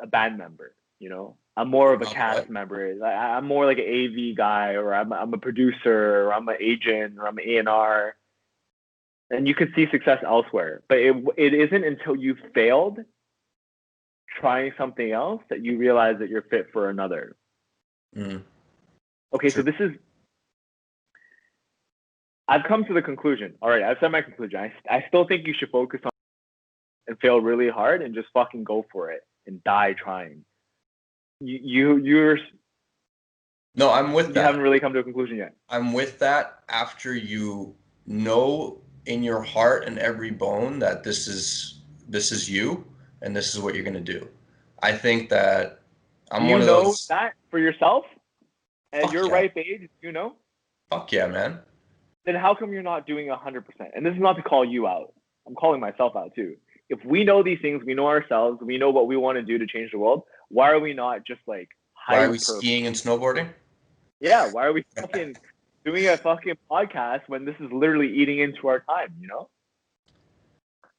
[SPEAKER 3] a band member. I'm more
[SPEAKER 2] You're
[SPEAKER 3] of a
[SPEAKER 2] not
[SPEAKER 3] cast
[SPEAKER 2] what?
[SPEAKER 3] member. I'm more like an AV guy, or I'm a producer, or I'm an agent, or I'm an A&R. And you could see success elsewhere, but it isn't until you've failed trying something else that you realize that you're fit for another.
[SPEAKER 2] Mm,
[SPEAKER 3] Okay, so
[SPEAKER 2] true.
[SPEAKER 3] I've come to the conclusion. All right, I've said my conclusion. I still think you should focus on and fail really hard and just fucking go for it and die trying. You're
[SPEAKER 2] No, I'm with
[SPEAKER 3] you haven't
[SPEAKER 2] that.
[SPEAKER 3] really come to a conclusion yet.
[SPEAKER 2] I'm with that after you know in your heart and every bone that this is you and this is what you're gonna do. I think that
[SPEAKER 3] Do
[SPEAKER 2] I'm
[SPEAKER 3] you
[SPEAKER 2] one of
[SPEAKER 3] know
[SPEAKER 2] those.
[SPEAKER 3] that for yourself at
[SPEAKER 2] Fuck
[SPEAKER 3] your
[SPEAKER 2] yeah,
[SPEAKER 3] ripe age? Do you know?
[SPEAKER 2] fuck yeah, man.
[SPEAKER 3] Then how come you're not doing 100%? And this is not to call you out. I'm calling myself out too. If we know these things, we know ourselves, we know what we want to do to change the world. Why are we not just like
[SPEAKER 2] Why are we
[SPEAKER 3] hyper?
[SPEAKER 2] skiing and snowboarding?
[SPEAKER 3] Yeah. Why are we fucking doing a fucking podcast when this is literally eating into our time?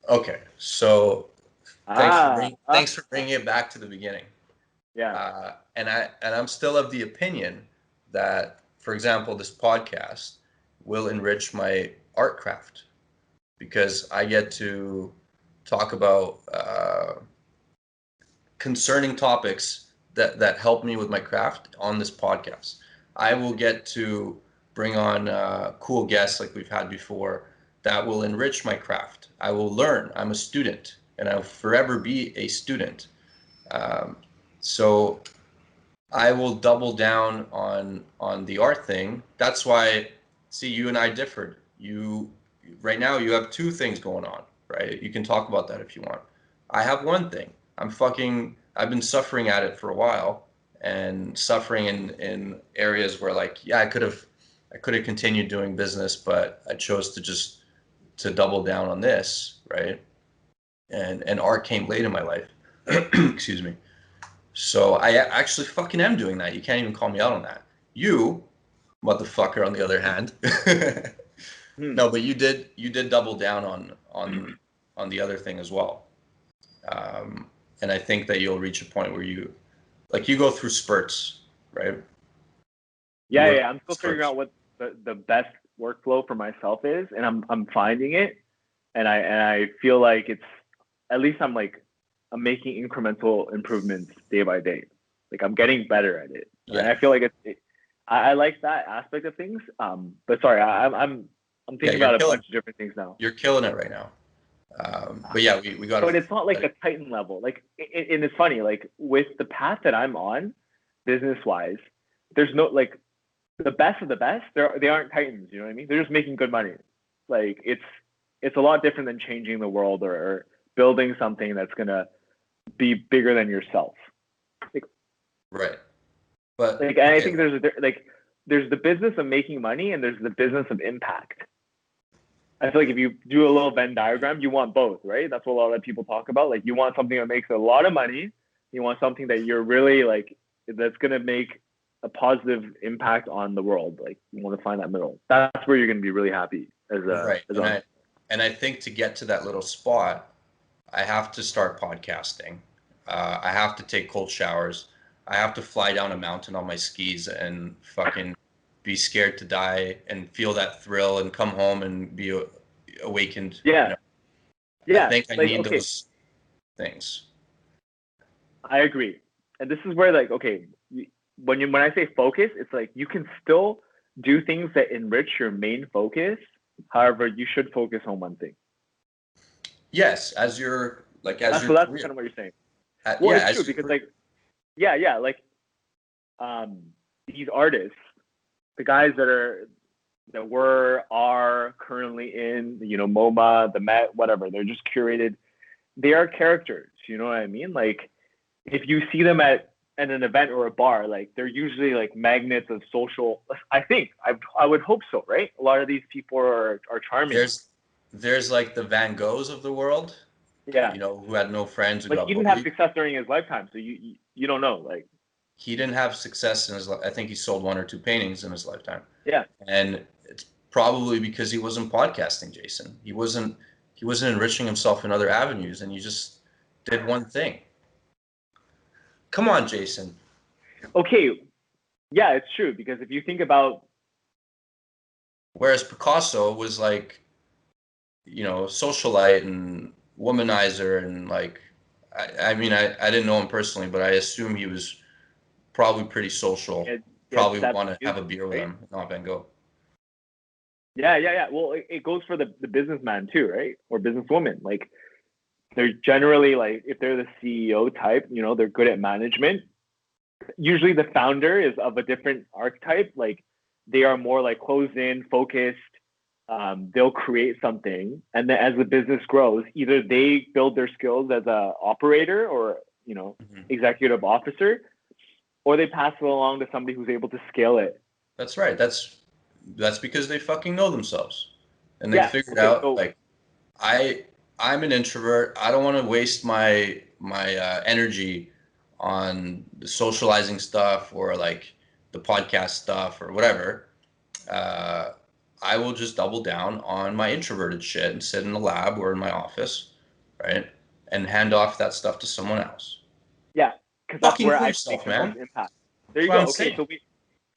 [SPEAKER 2] Okay, so thanks for
[SPEAKER 3] Ah.
[SPEAKER 2] bringing it back to the beginning.
[SPEAKER 3] Yeah.
[SPEAKER 2] And I'm still of the opinion that for example, this podcast will enrich my art craft because I get to talk about concerning topics that help me with my craft on this podcast. I will get to bring on cool guests like we've had before that will enrich my craft. I will learn. I'm a student, and I'll forever be a student. Um, so I will double down on the art thing. That's why, see, you and I differed. You right now you have two things going on, right? You can talk about that if you want. I have one thing. I've been suffering at it for a while and suffering in areas where like, yeah, I could have continued doing business, but I chose to just to double down on this, right? And art came late in my life. Excuse me. So I actually fucking am doing that. You can't even call me out on that. You, motherfucker, on the other hand.
[SPEAKER 3] Hmm.
[SPEAKER 2] No, but you did double down on the other thing as well. And I think that you'll reach a point where you go through spurts, right? You
[SPEAKER 3] Yeah,
[SPEAKER 2] work
[SPEAKER 3] yeah. I'm still figuring
[SPEAKER 2] spurts.
[SPEAKER 3] out what the best workflow for myself is, and I'm finding it, and I feel like it's at least I'm making incremental improvements day by day. Like I'm getting better at it, and
[SPEAKER 2] Yeah,
[SPEAKER 3] I feel like I like that aspect of things. But sorry, I'm
[SPEAKER 2] yeah,
[SPEAKER 3] thinking about a bunch of different things now.
[SPEAKER 2] you're killing it right now. But yeah, we got
[SPEAKER 3] But
[SPEAKER 2] to
[SPEAKER 3] it's not like
[SPEAKER 2] let
[SPEAKER 3] the
[SPEAKER 2] it.
[SPEAKER 3] Titan level. Like, and it's funny. Like with the path that I'm on, business wise, there's no like the best of the best. They aren't Titans. You know what I mean? They're just making good money. Like it's a lot different than changing the world or building something that's gonna be bigger than yourself. Like,
[SPEAKER 2] Right. But
[SPEAKER 3] and I
[SPEAKER 2] okay,
[SPEAKER 3] think there's the business of making money and there's the business of impact. I feel like if you do a little Venn diagram, you want both, right? That's what a lot of people talk about. Like you want something that makes a lot of money. You want something that you're really like that's gonna make a positive impact on the world. Like you want to find that middle. That's where you're gonna be really happy
[SPEAKER 2] right.
[SPEAKER 3] as
[SPEAKER 2] And
[SPEAKER 3] a
[SPEAKER 2] I think to get to that little spot, I have to start podcasting. I have to take cold showers. I have to fly down a mountain on my skis and fucking be scared to die and feel that thrill and come home and be awakened.
[SPEAKER 3] yeah
[SPEAKER 2] I
[SPEAKER 3] yeah.
[SPEAKER 2] think I
[SPEAKER 3] Like
[SPEAKER 2] need
[SPEAKER 3] okay,
[SPEAKER 2] those things.
[SPEAKER 3] I agree. And this is where like okay, when I say focus, it's like you can still do things that enrich your main focus. However, you should focus on one thing.
[SPEAKER 2] Yes, as
[SPEAKER 3] That's
[SPEAKER 2] your
[SPEAKER 3] so that's
[SPEAKER 2] career.
[SPEAKER 3] kind of what you're saying. Well,
[SPEAKER 2] Yeah,
[SPEAKER 3] it's true
[SPEAKER 2] as your
[SPEAKER 3] because
[SPEAKER 2] career.
[SPEAKER 3] like yeah, like um these artists, the guys that were are currently in MoMA, the Met, whatever, they're just curated. They are characters. You know what I mean? Like if you see them at an event or a bar, like they're usually like magnets of social. I think I would hope so, right? A lot of these people are charming.
[SPEAKER 2] There's there's like the Van Goghs of the world,
[SPEAKER 3] Yeah,
[SPEAKER 2] who had no friends who
[SPEAKER 3] but
[SPEAKER 2] got
[SPEAKER 3] he didn't have
[SPEAKER 2] bullied.
[SPEAKER 3] success during his lifetime, so you don't know. Like
[SPEAKER 2] He didn't have success in his life. I think he sold one or two paintings in his lifetime.
[SPEAKER 3] yeah,
[SPEAKER 2] And it's probably because he wasn't podcasting, Jason. He wasn't enriching himself in other avenues and he just did one thing. Come on, Jason.
[SPEAKER 3] okay, yeah, it's true because if you think about
[SPEAKER 2] Whereas Picasso was like, socialite and womanizer and like I mean I didn't know him personally, but I assume he was probably pretty social.
[SPEAKER 3] he had
[SPEAKER 2] Probably
[SPEAKER 3] seven
[SPEAKER 2] want to have a
[SPEAKER 3] muses,
[SPEAKER 2] beer with
[SPEAKER 3] right?
[SPEAKER 2] him, not Van Gogh.
[SPEAKER 3] Yeah. Well, it goes for the businessman too, right? Or businesswoman. Like they're generally like if they're the CEO type, they're good at management. Usually the founder is of a different archetype. Like they are more like closed in, focused. They'll create something, and then as the business grows, either they build their skills as a operator or
[SPEAKER 2] Hmm.
[SPEAKER 3] executive officer, or they pass it along to somebody who's able to scale it.
[SPEAKER 2] That's right. That's because they fucking know themselves and they
[SPEAKER 3] Yeah.
[SPEAKER 2] figured
[SPEAKER 3] Okay.
[SPEAKER 2] out
[SPEAKER 3] So
[SPEAKER 2] like I I'm an introvert. I don't want to waste my energy on the socializing stuff or like the podcast stuff or whatever. Uh, I will just double down on my introverted shit and sit in the lab or in my office, right, and hand off that stuff to someone else.
[SPEAKER 3] yeah, because that's
[SPEAKER 2] Fucking
[SPEAKER 3] where
[SPEAKER 2] kill
[SPEAKER 3] I make
[SPEAKER 2] yourself,
[SPEAKER 3] the most
[SPEAKER 2] man.
[SPEAKER 3] impact. There
[SPEAKER 2] That's
[SPEAKER 3] you
[SPEAKER 2] what
[SPEAKER 3] go.
[SPEAKER 2] I'm
[SPEAKER 3] Okay.
[SPEAKER 2] saying.
[SPEAKER 3] So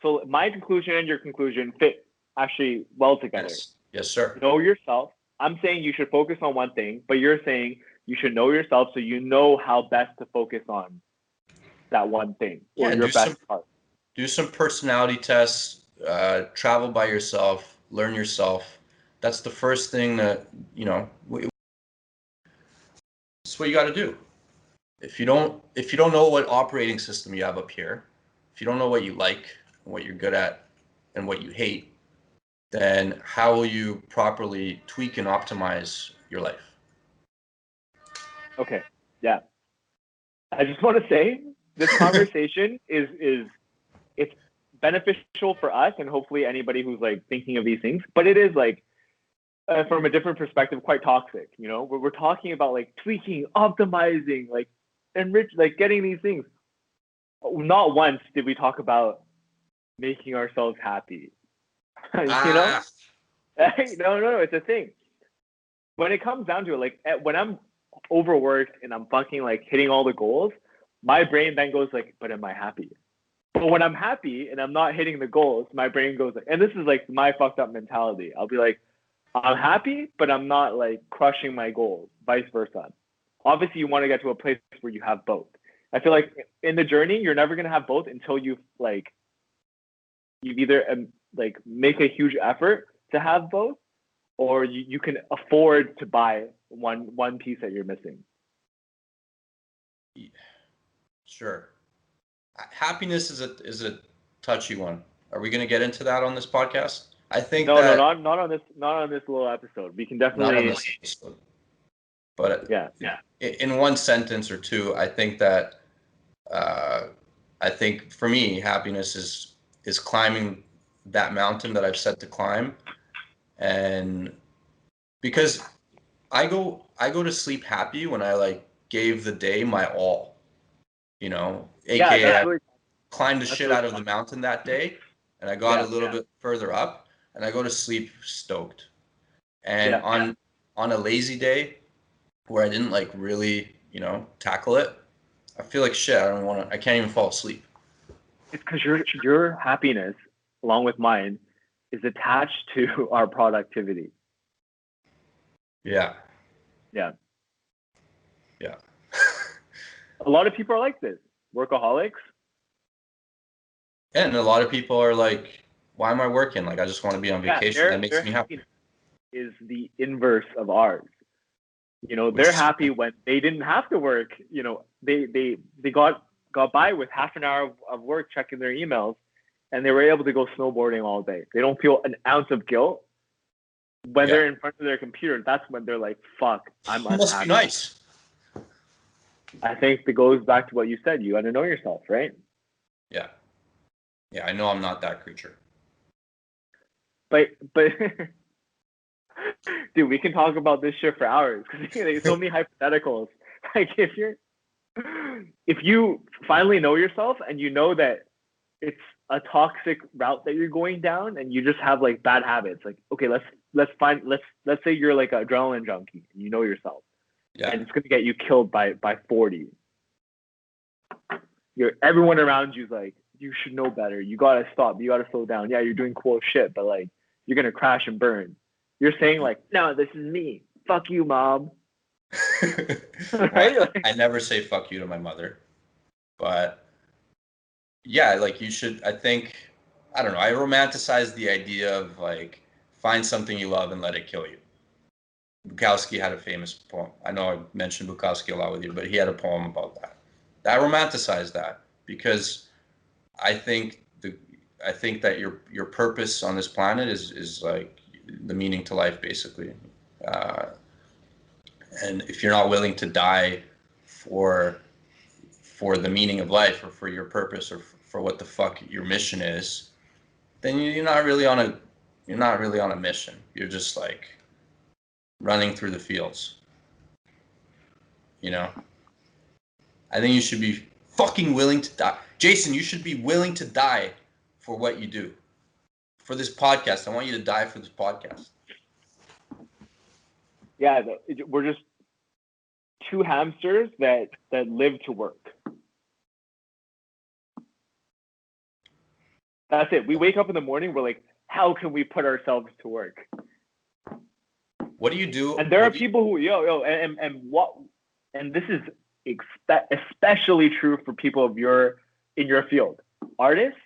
[SPEAKER 3] So my conclusion and your conclusion fit actually well together.
[SPEAKER 2] Yes, sir.
[SPEAKER 3] Know yourself. I'm saying you should focus on one thing, but you're saying you should know yourself so you know how best to focus on that one thing or
[SPEAKER 2] Yeah,
[SPEAKER 3] your best part.
[SPEAKER 2] do some personality tests, travel by yourself, learn yourself. That's the first thing that, it's what you got to do. If you don't know what operating system you have up here, if you don't know what you like, what you're good at, and what you hate, then how will you properly tweak and optimize your life?
[SPEAKER 3] Okay. Yeah. I just want to say this conversation is it's beneficial for us and hopefully anybody who's like thinking of these things, but it is like from a different perspective quite toxic, you know. We're talking about like tweaking, optimizing, like enrich, like getting these things. Not once did we talk about making ourselves happy. You know?
[SPEAKER 2] Ah,
[SPEAKER 3] No, it's a thing. When it comes down to it, like when I'm overworked and I'm fucking like hitting all the goals, my brain then goes like, but am I happy? But when I'm happy and I'm not hitting the goals, my brain goes like, and this is like my fucked up mentality. I'll be like, I'm happy, but I'm not like crushing my goals, vice versa. Obviously, you want to get to a place where you have both. I feel like in the journey, you're never gonna have both until you've either like make a huge effort to have both, or you can afford to buy one piece that you're missing.
[SPEAKER 2] sure. Happiness is a touchy one. Are we going to get into that on this podcast? I think
[SPEAKER 3] No,
[SPEAKER 2] that
[SPEAKER 3] not on this little episode. We can
[SPEAKER 2] not on
[SPEAKER 3] definitely,
[SPEAKER 2] this episode, but
[SPEAKER 3] yeah.
[SPEAKER 2] in one sentence or two, I think that uh, I think for me, happiness is climbing that mountain that I've set to climb, and because I go to sleep happy when I like gave the day my all,
[SPEAKER 3] Yeah,
[SPEAKER 2] aka I climbed the
[SPEAKER 3] that's
[SPEAKER 2] shit
[SPEAKER 3] really
[SPEAKER 2] out of the mountain that day, and I got a
[SPEAKER 3] yeah,
[SPEAKER 2] little bit further up, and I go to sleep stoked. And
[SPEAKER 3] yeah.
[SPEAKER 2] on a lazy day where I didn't like really, tackle it, I feel like shit. I can't even fall asleep.
[SPEAKER 3] It's because your happiness, along with mine, is attached to our productivity.
[SPEAKER 2] Yeah,
[SPEAKER 3] Yeah.
[SPEAKER 2] yeah,
[SPEAKER 3] A lot of people are like this. Workaholics.
[SPEAKER 2] and a lot of people are like, "Why am I working? Like, I just want to be on
[SPEAKER 3] Yeah,
[SPEAKER 2] vacation. That makes
[SPEAKER 3] their
[SPEAKER 2] me happy."
[SPEAKER 3] happiness is the inverse of ours. You know,
[SPEAKER 2] Which
[SPEAKER 3] they're
[SPEAKER 2] is
[SPEAKER 3] happy when they didn't have to work. You know, they got by with half an hour of work checking their emails, and they were able to go snowboarding all day. They don't feel an ounce of guilt when
[SPEAKER 2] yeah,
[SPEAKER 3] they're in front of their computer. That's when they're like, "Fuck, I'm
[SPEAKER 2] must be
[SPEAKER 3] unhappy."
[SPEAKER 2] nice.
[SPEAKER 3] I think it goes back to what you said. You got to know yourself, right?
[SPEAKER 2] Yeah, yeah. I know I'm not that creature.
[SPEAKER 3] But dude, we can talk about this shit for hours because there's so many hypotheticals. Like if you finally know yourself and you know that it's a toxic route that you're going down and you just have like bad habits, like okay, let's say you're like an adrenaline junkie and you know yourself
[SPEAKER 2] Yeah,
[SPEAKER 3] and it's gonna get you killed by 40. Everyone around you's like, you should know better. You gotta stop. You gotta slow down. Yeah, you're doing cool shit, but like you're gonna crash and burn. You're saying like, no, this is me. Fuck you, mom.
[SPEAKER 2] well,
[SPEAKER 3] Right?
[SPEAKER 2] I never say fuck you to my mother, but yeah, like you should. I think I don't know. I romanticize the idea of like find something you love and let it kill you. Bukowski had a famous poem. I know I mentioned Bukowski a lot with you, but he had a poem about that. I romanticize that because I think the I think that your purpose on this planet is like the meaning to life, basically. Uh, and if you're not willing to die for for the meaning of life or for your purpose or for what the fuck your mission is, then you're not really on a mission. You're just like running through the fields. You know, I think you should be fucking willing to die. Jason, you should be willing to die for what you do. For this podcast, I want you to die for this podcast.
[SPEAKER 3] Yeah, we're just two hamsters that live to work. That's it. We wake up in the morning, we're like, how can we put ourselves to work?
[SPEAKER 2] What do you do?
[SPEAKER 3] And there are people who and this is especially true for people in your field. Artists,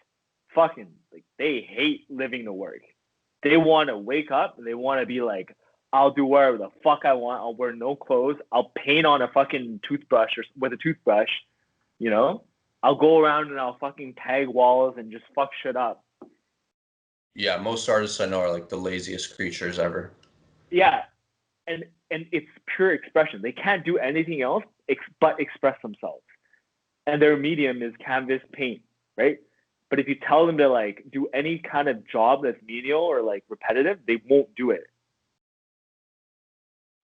[SPEAKER 3] fucking like they hate living to work. They want to wake up. They want to be like, I'll do whatever the fuck I want. I'll wear no clothes. I'll paint on a fucking toothbrush or with a toothbrush. You know, I'll go around and I'll fucking tag walls and just fuck shit up.
[SPEAKER 2] Yeah, most artists I know are like the laziest creatures ever.
[SPEAKER 3] Yeah, and it's pure expression. They can't do anything else but express themselves. And their medium is canvas, paint, right? But if you tell them to like do any kind of job that's menial or like repetitive, they won't do it.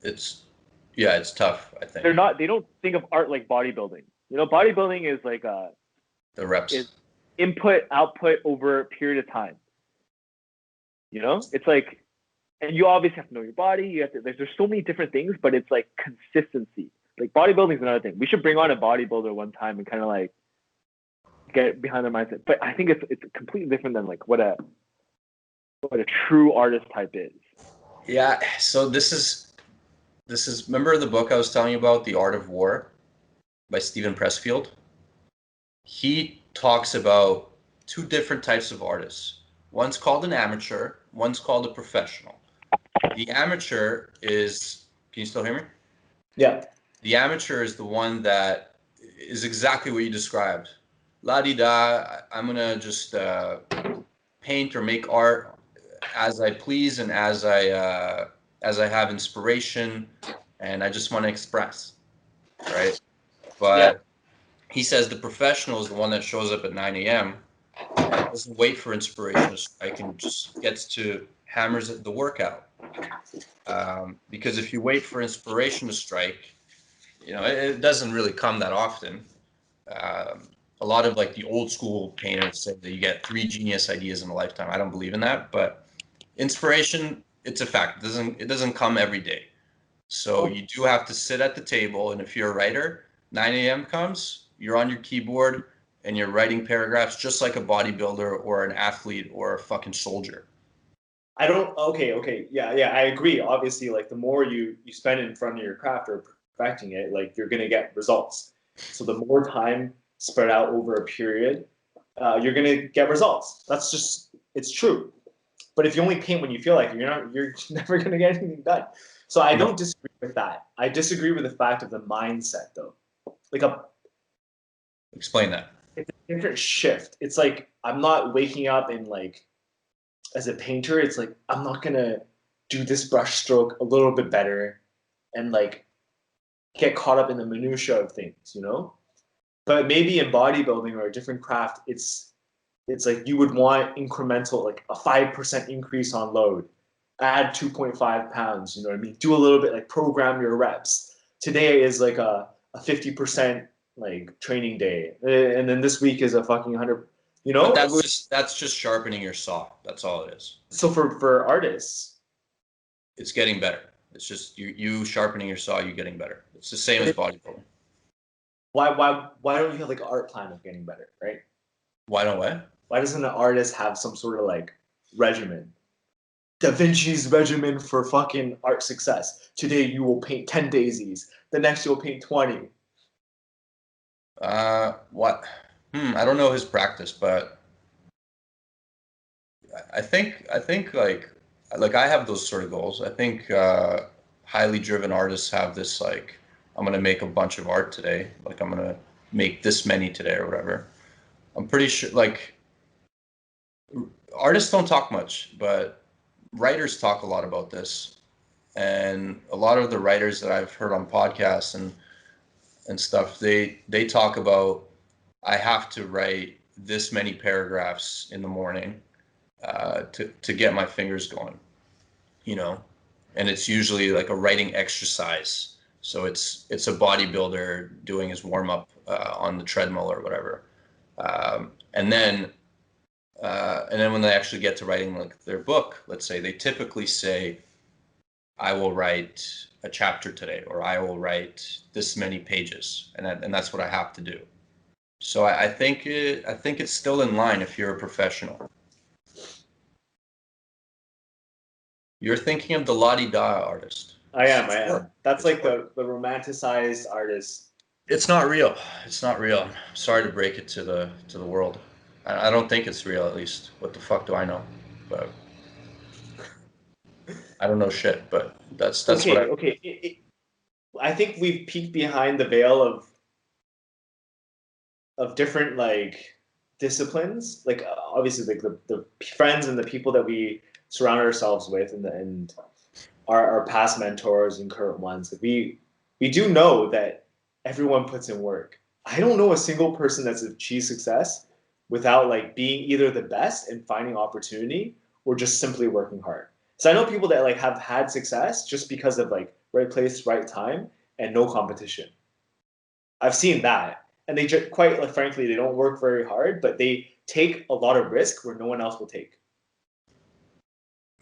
[SPEAKER 2] It's tough, I think.
[SPEAKER 3] They don't think of art like bodybuilding. You know, bodybuilding is like
[SPEAKER 2] the reps.
[SPEAKER 3] Is input, output over a period of time. You know? It's like, and you obviously have to know your body. You have to, there's so many different things, but it's like consistency. Like bodybuilding is another thing. We should bring on a bodybuilder one time and kind of like get behind their mindset. But I think it's completely different than like what a true artist type is.
[SPEAKER 2] Yeah. So this is remember the book I was telling you about, The Art of War by Stephen Pressfield? He talks about two different types of artists. One's called an amateur, one's called a professional. The amateur is, can you still hear me?
[SPEAKER 1] Yeah.
[SPEAKER 2] The amateur is the one that is exactly what you described. La-di-da, I'm going to just paint or make art as I please and as I have inspiration, and I just want to express, right? But he says the professional is the one that shows up at 9 a.m. and doesn't wait for inspiration to strike and just gets to hammers the workout. Because if you wait for inspiration to strike, you know, it doesn't really come that often. A lot of like the old school painters say that you get 3 genius ideas in a lifetime. I don't believe in that, but inspiration, it's a fact. It doesn't come every day. So you do have to sit at the table, and if you're a writer, 9 a.m. comes, you're on your keyboard and you're writing paragraphs just like a bodybuilder or an athlete or a fucking soldier.
[SPEAKER 1] Okay. Yeah, I agree. Obviously, like the more you spend in front of your craft or perfecting it, like you're going to get results. So the more time spread out over a period, you're going to get results. That's just, it's true. But if you only paint when you feel like it, you're never going to get anything done. So I don't disagree with that. I disagree with the fact of the mindset, though.
[SPEAKER 2] Explain that.
[SPEAKER 1] It's a different shift. It's like I'm not waking up and like, as a painter, it's like I'm not gonna do this brush stroke a little bit better and like get caught up in the minutia of things, you know? But maybe in bodybuilding or a different craft, it's like you would want incremental, like a 5% increase on load, add 2.5 pounds, you know what I mean? Do a little bit, like program your reps. Today is like a 50% like training day. And then this week is a fucking 100, you know?
[SPEAKER 2] But that's just sharpening your saw. That's all it is.
[SPEAKER 1] So for artists,
[SPEAKER 2] it's getting better. It's just you sharpening your saw, you getting better. It's the same as bodybuilding.
[SPEAKER 1] Why don't you have like an art plan of getting better, right?
[SPEAKER 2] Why don't what?
[SPEAKER 1] Why doesn't an artist have some sort of like regimen? Da Vinci's regimen for fucking art success. Today you will paint 10 daisies. The next you'll paint 20.
[SPEAKER 2] What? I don't know his practice, but I think like I have those sort of goals. I think highly driven artists have this like, I'm gonna make a bunch of art today. Like I'm gonna make this many today or whatever. I'm pretty sure like artists don't talk much, but writers talk a lot about this. And a lot of the writers that I've heard on podcasts and stuff, they talk about, I have to write this many paragraphs in the morning to get my fingers going, you know, and it's usually like a writing exercise. So it's a bodybuilder doing his warm up on the treadmill or whatever, and then when they actually get to writing like their book, let's say, they typically say, I will write a chapter today, or I will write this many pages, and that's what I have to do. So I think it's still in line if you're a professional. You're thinking of the la-di-da artist.
[SPEAKER 1] I am.
[SPEAKER 2] Sure.
[SPEAKER 1] That's
[SPEAKER 2] It's
[SPEAKER 1] like
[SPEAKER 2] sure.
[SPEAKER 1] the romanticized artist.
[SPEAKER 2] It's not real. It's not real. Sorry to break it to the world. I don't think it's real, at least. What the fuck do I know? But I don't know shit. But that's what I.
[SPEAKER 1] Okay. I think we've peeked behind the veil of different like disciplines. Like obviously, like the friends and the people that we surround ourselves with, and our past mentors and current ones. Like we do know that everyone puts in work. I don't know a single person that's achieved success without like being either the best and finding opportunity or just simply working hard. So I know people that like have had success just because of like right place, right time, and no competition. I've seen that, and they just, quite like, frankly, they don't work very hard, but they take a lot of risk where no one else will take.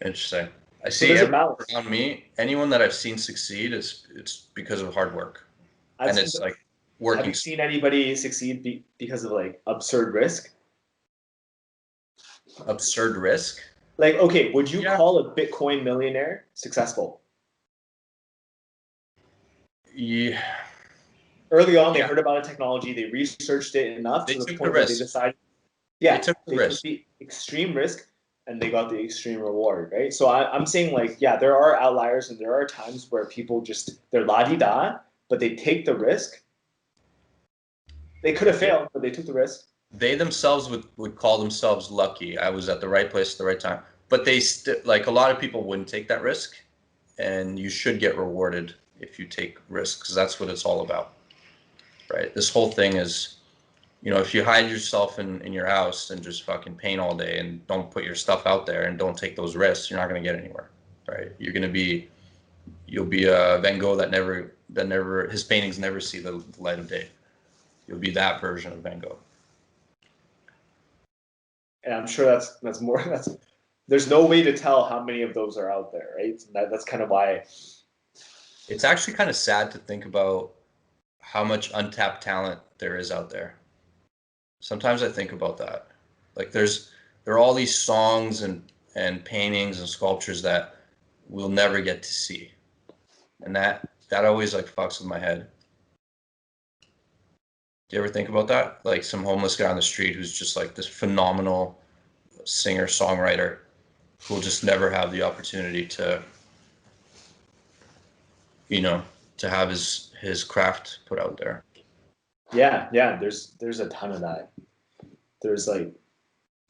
[SPEAKER 2] Interesting. I
[SPEAKER 1] So
[SPEAKER 2] see
[SPEAKER 1] there's a
[SPEAKER 2] everyone
[SPEAKER 1] balance.
[SPEAKER 2] around me. Anyone that I've seen succeed it's because of hard work,
[SPEAKER 1] I've
[SPEAKER 2] and
[SPEAKER 1] seen.
[SPEAKER 2] it's like
[SPEAKER 1] Have
[SPEAKER 2] working
[SPEAKER 1] you seen anybody succeed because of like absurd risk?
[SPEAKER 2] absurd risk.
[SPEAKER 1] Like, okay, would you
[SPEAKER 2] Yeah.
[SPEAKER 1] call a Bitcoin millionaire successful?
[SPEAKER 2] Yeah.
[SPEAKER 1] Early on, they
[SPEAKER 2] Yeah.
[SPEAKER 1] heard about a technology, they researched it enough
[SPEAKER 2] They
[SPEAKER 1] to the
[SPEAKER 2] took the
[SPEAKER 1] point where they
[SPEAKER 2] risk.
[SPEAKER 1] decided,
[SPEAKER 2] They
[SPEAKER 1] yeah,
[SPEAKER 2] took the
[SPEAKER 1] they took
[SPEAKER 2] risk.
[SPEAKER 1] the extreme risk and they got the extreme reward, right? So I'm saying like, yeah, there are outliers and there are times where people just they're la di da, but they take the risk. They could have failed, but they took the risk.
[SPEAKER 2] They themselves would call themselves lucky. I was at the right place at the right time. But they like a lot of people wouldn't take that risk, and you should get rewarded if you take risks because that's what it's all about, right? This whole thing is, if you hide yourself in your house and just fucking paint all day and don't put your stuff out there and don't take those risks, you're not going to get anywhere, right? You'll be a Van Gogh that never his paintings never see the light of day. You'll be that version of Van Gogh.
[SPEAKER 1] And I'm sure that's more that's there's no way to tell how many of those are out there, right? That's kind of why.
[SPEAKER 2] It's actually kind of sad to think about how much untapped talent there is out there. Sometimes I think about that. Like there are all these songs and paintings and sculptures that we'll never get to see. And that always like fucks with my head. Do you ever think about that? Like some homeless guy on the street who's just like this phenomenal singer songwriter who'll just never have the opportunity you know, to have his craft put out there.
[SPEAKER 1] Yeah. There's a ton of that. There's like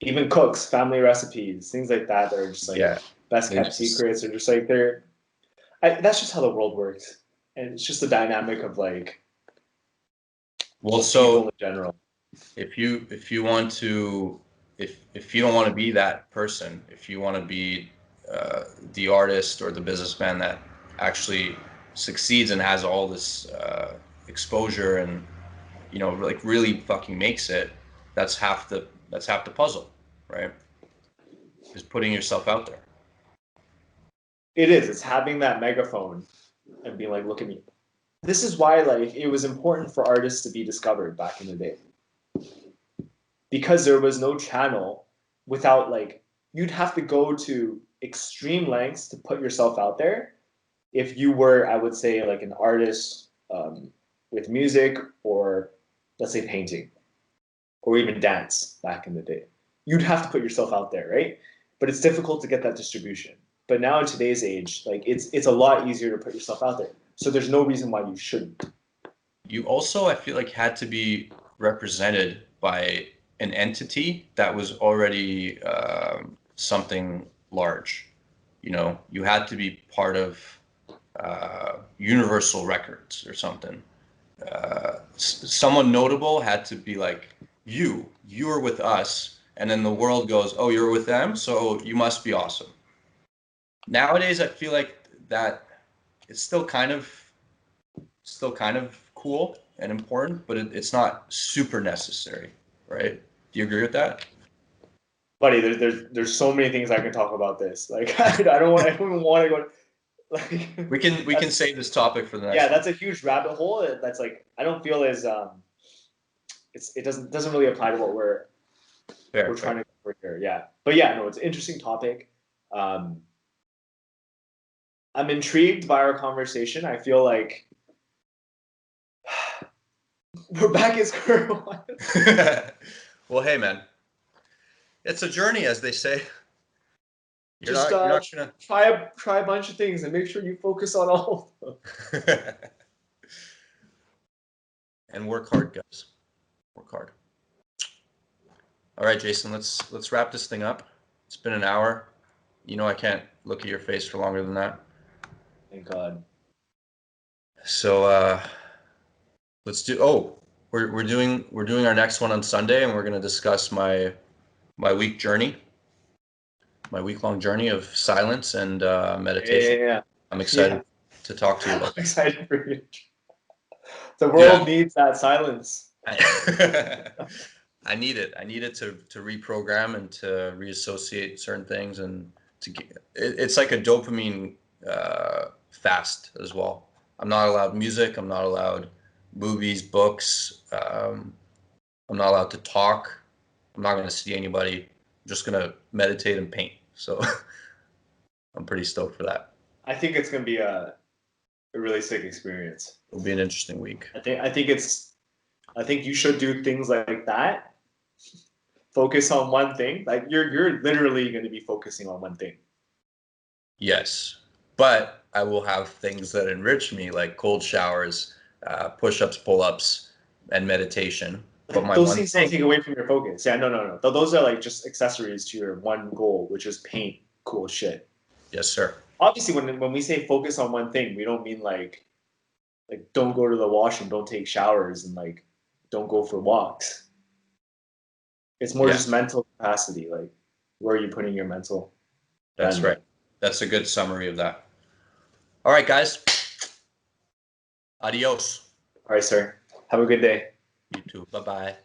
[SPEAKER 1] even cooks, family recipes, things like that. That are just like
[SPEAKER 2] Yeah.
[SPEAKER 1] best kept secrets, or just like that's just how the world works, and it's just the dynamic of like
[SPEAKER 2] Well,
[SPEAKER 1] people
[SPEAKER 2] so
[SPEAKER 1] in general.
[SPEAKER 2] if you want to if you don't want to be that person, if you want to be the artist or the businessman that actually succeeds and has all this exposure and like really fucking makes it, that's half the puzzle, right? Is putting yourself out there.
[SPEAKER 1] It is. It's having that megaphone and being like, "Look at me." This is why like it was important for artists to be discovered back in the day, because there was no channel without like you'd have to go to extreme lengths to put yourself out there if you were, I would say, like an artist with music or let's say painting or even dance back in the day. You'd have to put yourself out there, right? But it's difficult to get that distribution. But now in today's age, like it's a lot easier to put yourself out there. So there's no reason why you shouldn't.
[SPEAKER 2] You also, I feel like, had to be represented by an entity that was already something large. You had to be part of Universal Records or something. Someone notable had to be like, you were with us, and then the world goes, oh, you're with them, so you must be awesome. Nowadays, I feel like that it's still kind of cool and important, but it's not super necessary, right? Do you agree with that?
[SPEAKER 1] Buddy, there's so many things I can talk about this. Like I don't even want to go like
[SPEAKER 2] We can save this topic for the next
[SPEAKER 1] yeah,
[SPEAKER 2] one.
[SPEAKER 1] that's a huge rabbit hole. That's like I don't feel it doesn't really apply to what we're trying to cover here. Yeah, but yeah, no, it's an interesting topic. I'm intrigued by our conversation. I feel like we're back at square one.
[SPEAKER 2] Well, hey, man, it's a journey, as they say. You're
[SPEAKER 1] Just
[SPEAKER 2] not gonna
[SPEAKER 1] try a bunch of things and make sure you focus on all of them.
[SPEAKER 2] And work hard, guys. Work hard. All right, Jason, let's wrap this thing up. It's been an hour. You know I can't look at your face for longer than that.
[SPEAKER 1] Thank God.
[SPEAKER 2] So let's do. Oh, we're doing our next one on Sunday, and we're going to discuss my week journey, my week-long journey of silence and meditation.
[SPEAKER 1] Yeah.
[SPEAKER 2] I'm excited to talk to you about
[SPEAKER 1] I'm excited for you. The
[SPEAKER 2] Yeah.
[SPEAKER 1] world needs that silence.
[SPEAKER 2] I need it. I need it to reprogram and to reassociate certain things, and to get, it's like a dopamine fast as well. I'm not allowed music. I'm not allowed movies, books. I'm not allowed to talk. I'm not going to see anybody. I'm just going to meditate and paint. So I'm pretty stoked for that.
[SPEAKER 1] I think it's going to be a really sick experience.
[SPEAKER 2] It'll be an interesting week.
[SPEAKER 1] I think you should do things like that. Focus on one thing. Like you're literally going to be focusing on one thing.
[SPEAKER 2] Yes, but I will have things that enrich me, like cold showers, push-ups, pull-ups, and meditation. But
[SPEAKER 1] those things don't take away from your focus. Yeah, no. Those are like just accessories to your one goal, which is paint cool shit.
[SPEAKER 2] Yes, sir.
[SPEAKER 1] Obviously, when we say focus on one thing, we don't mean like don't go to the washroom, don't take showers, and like don't go for walks. It's more just mental capacity. Like, where are you putting your mental?
[SPEAKER 2] That's right. That's a good summary of that. All right, guys. Adios.
[SPEAKER 1] All right, sir. Have a good day.
[SPEAKER 2] You too. Bye-bye.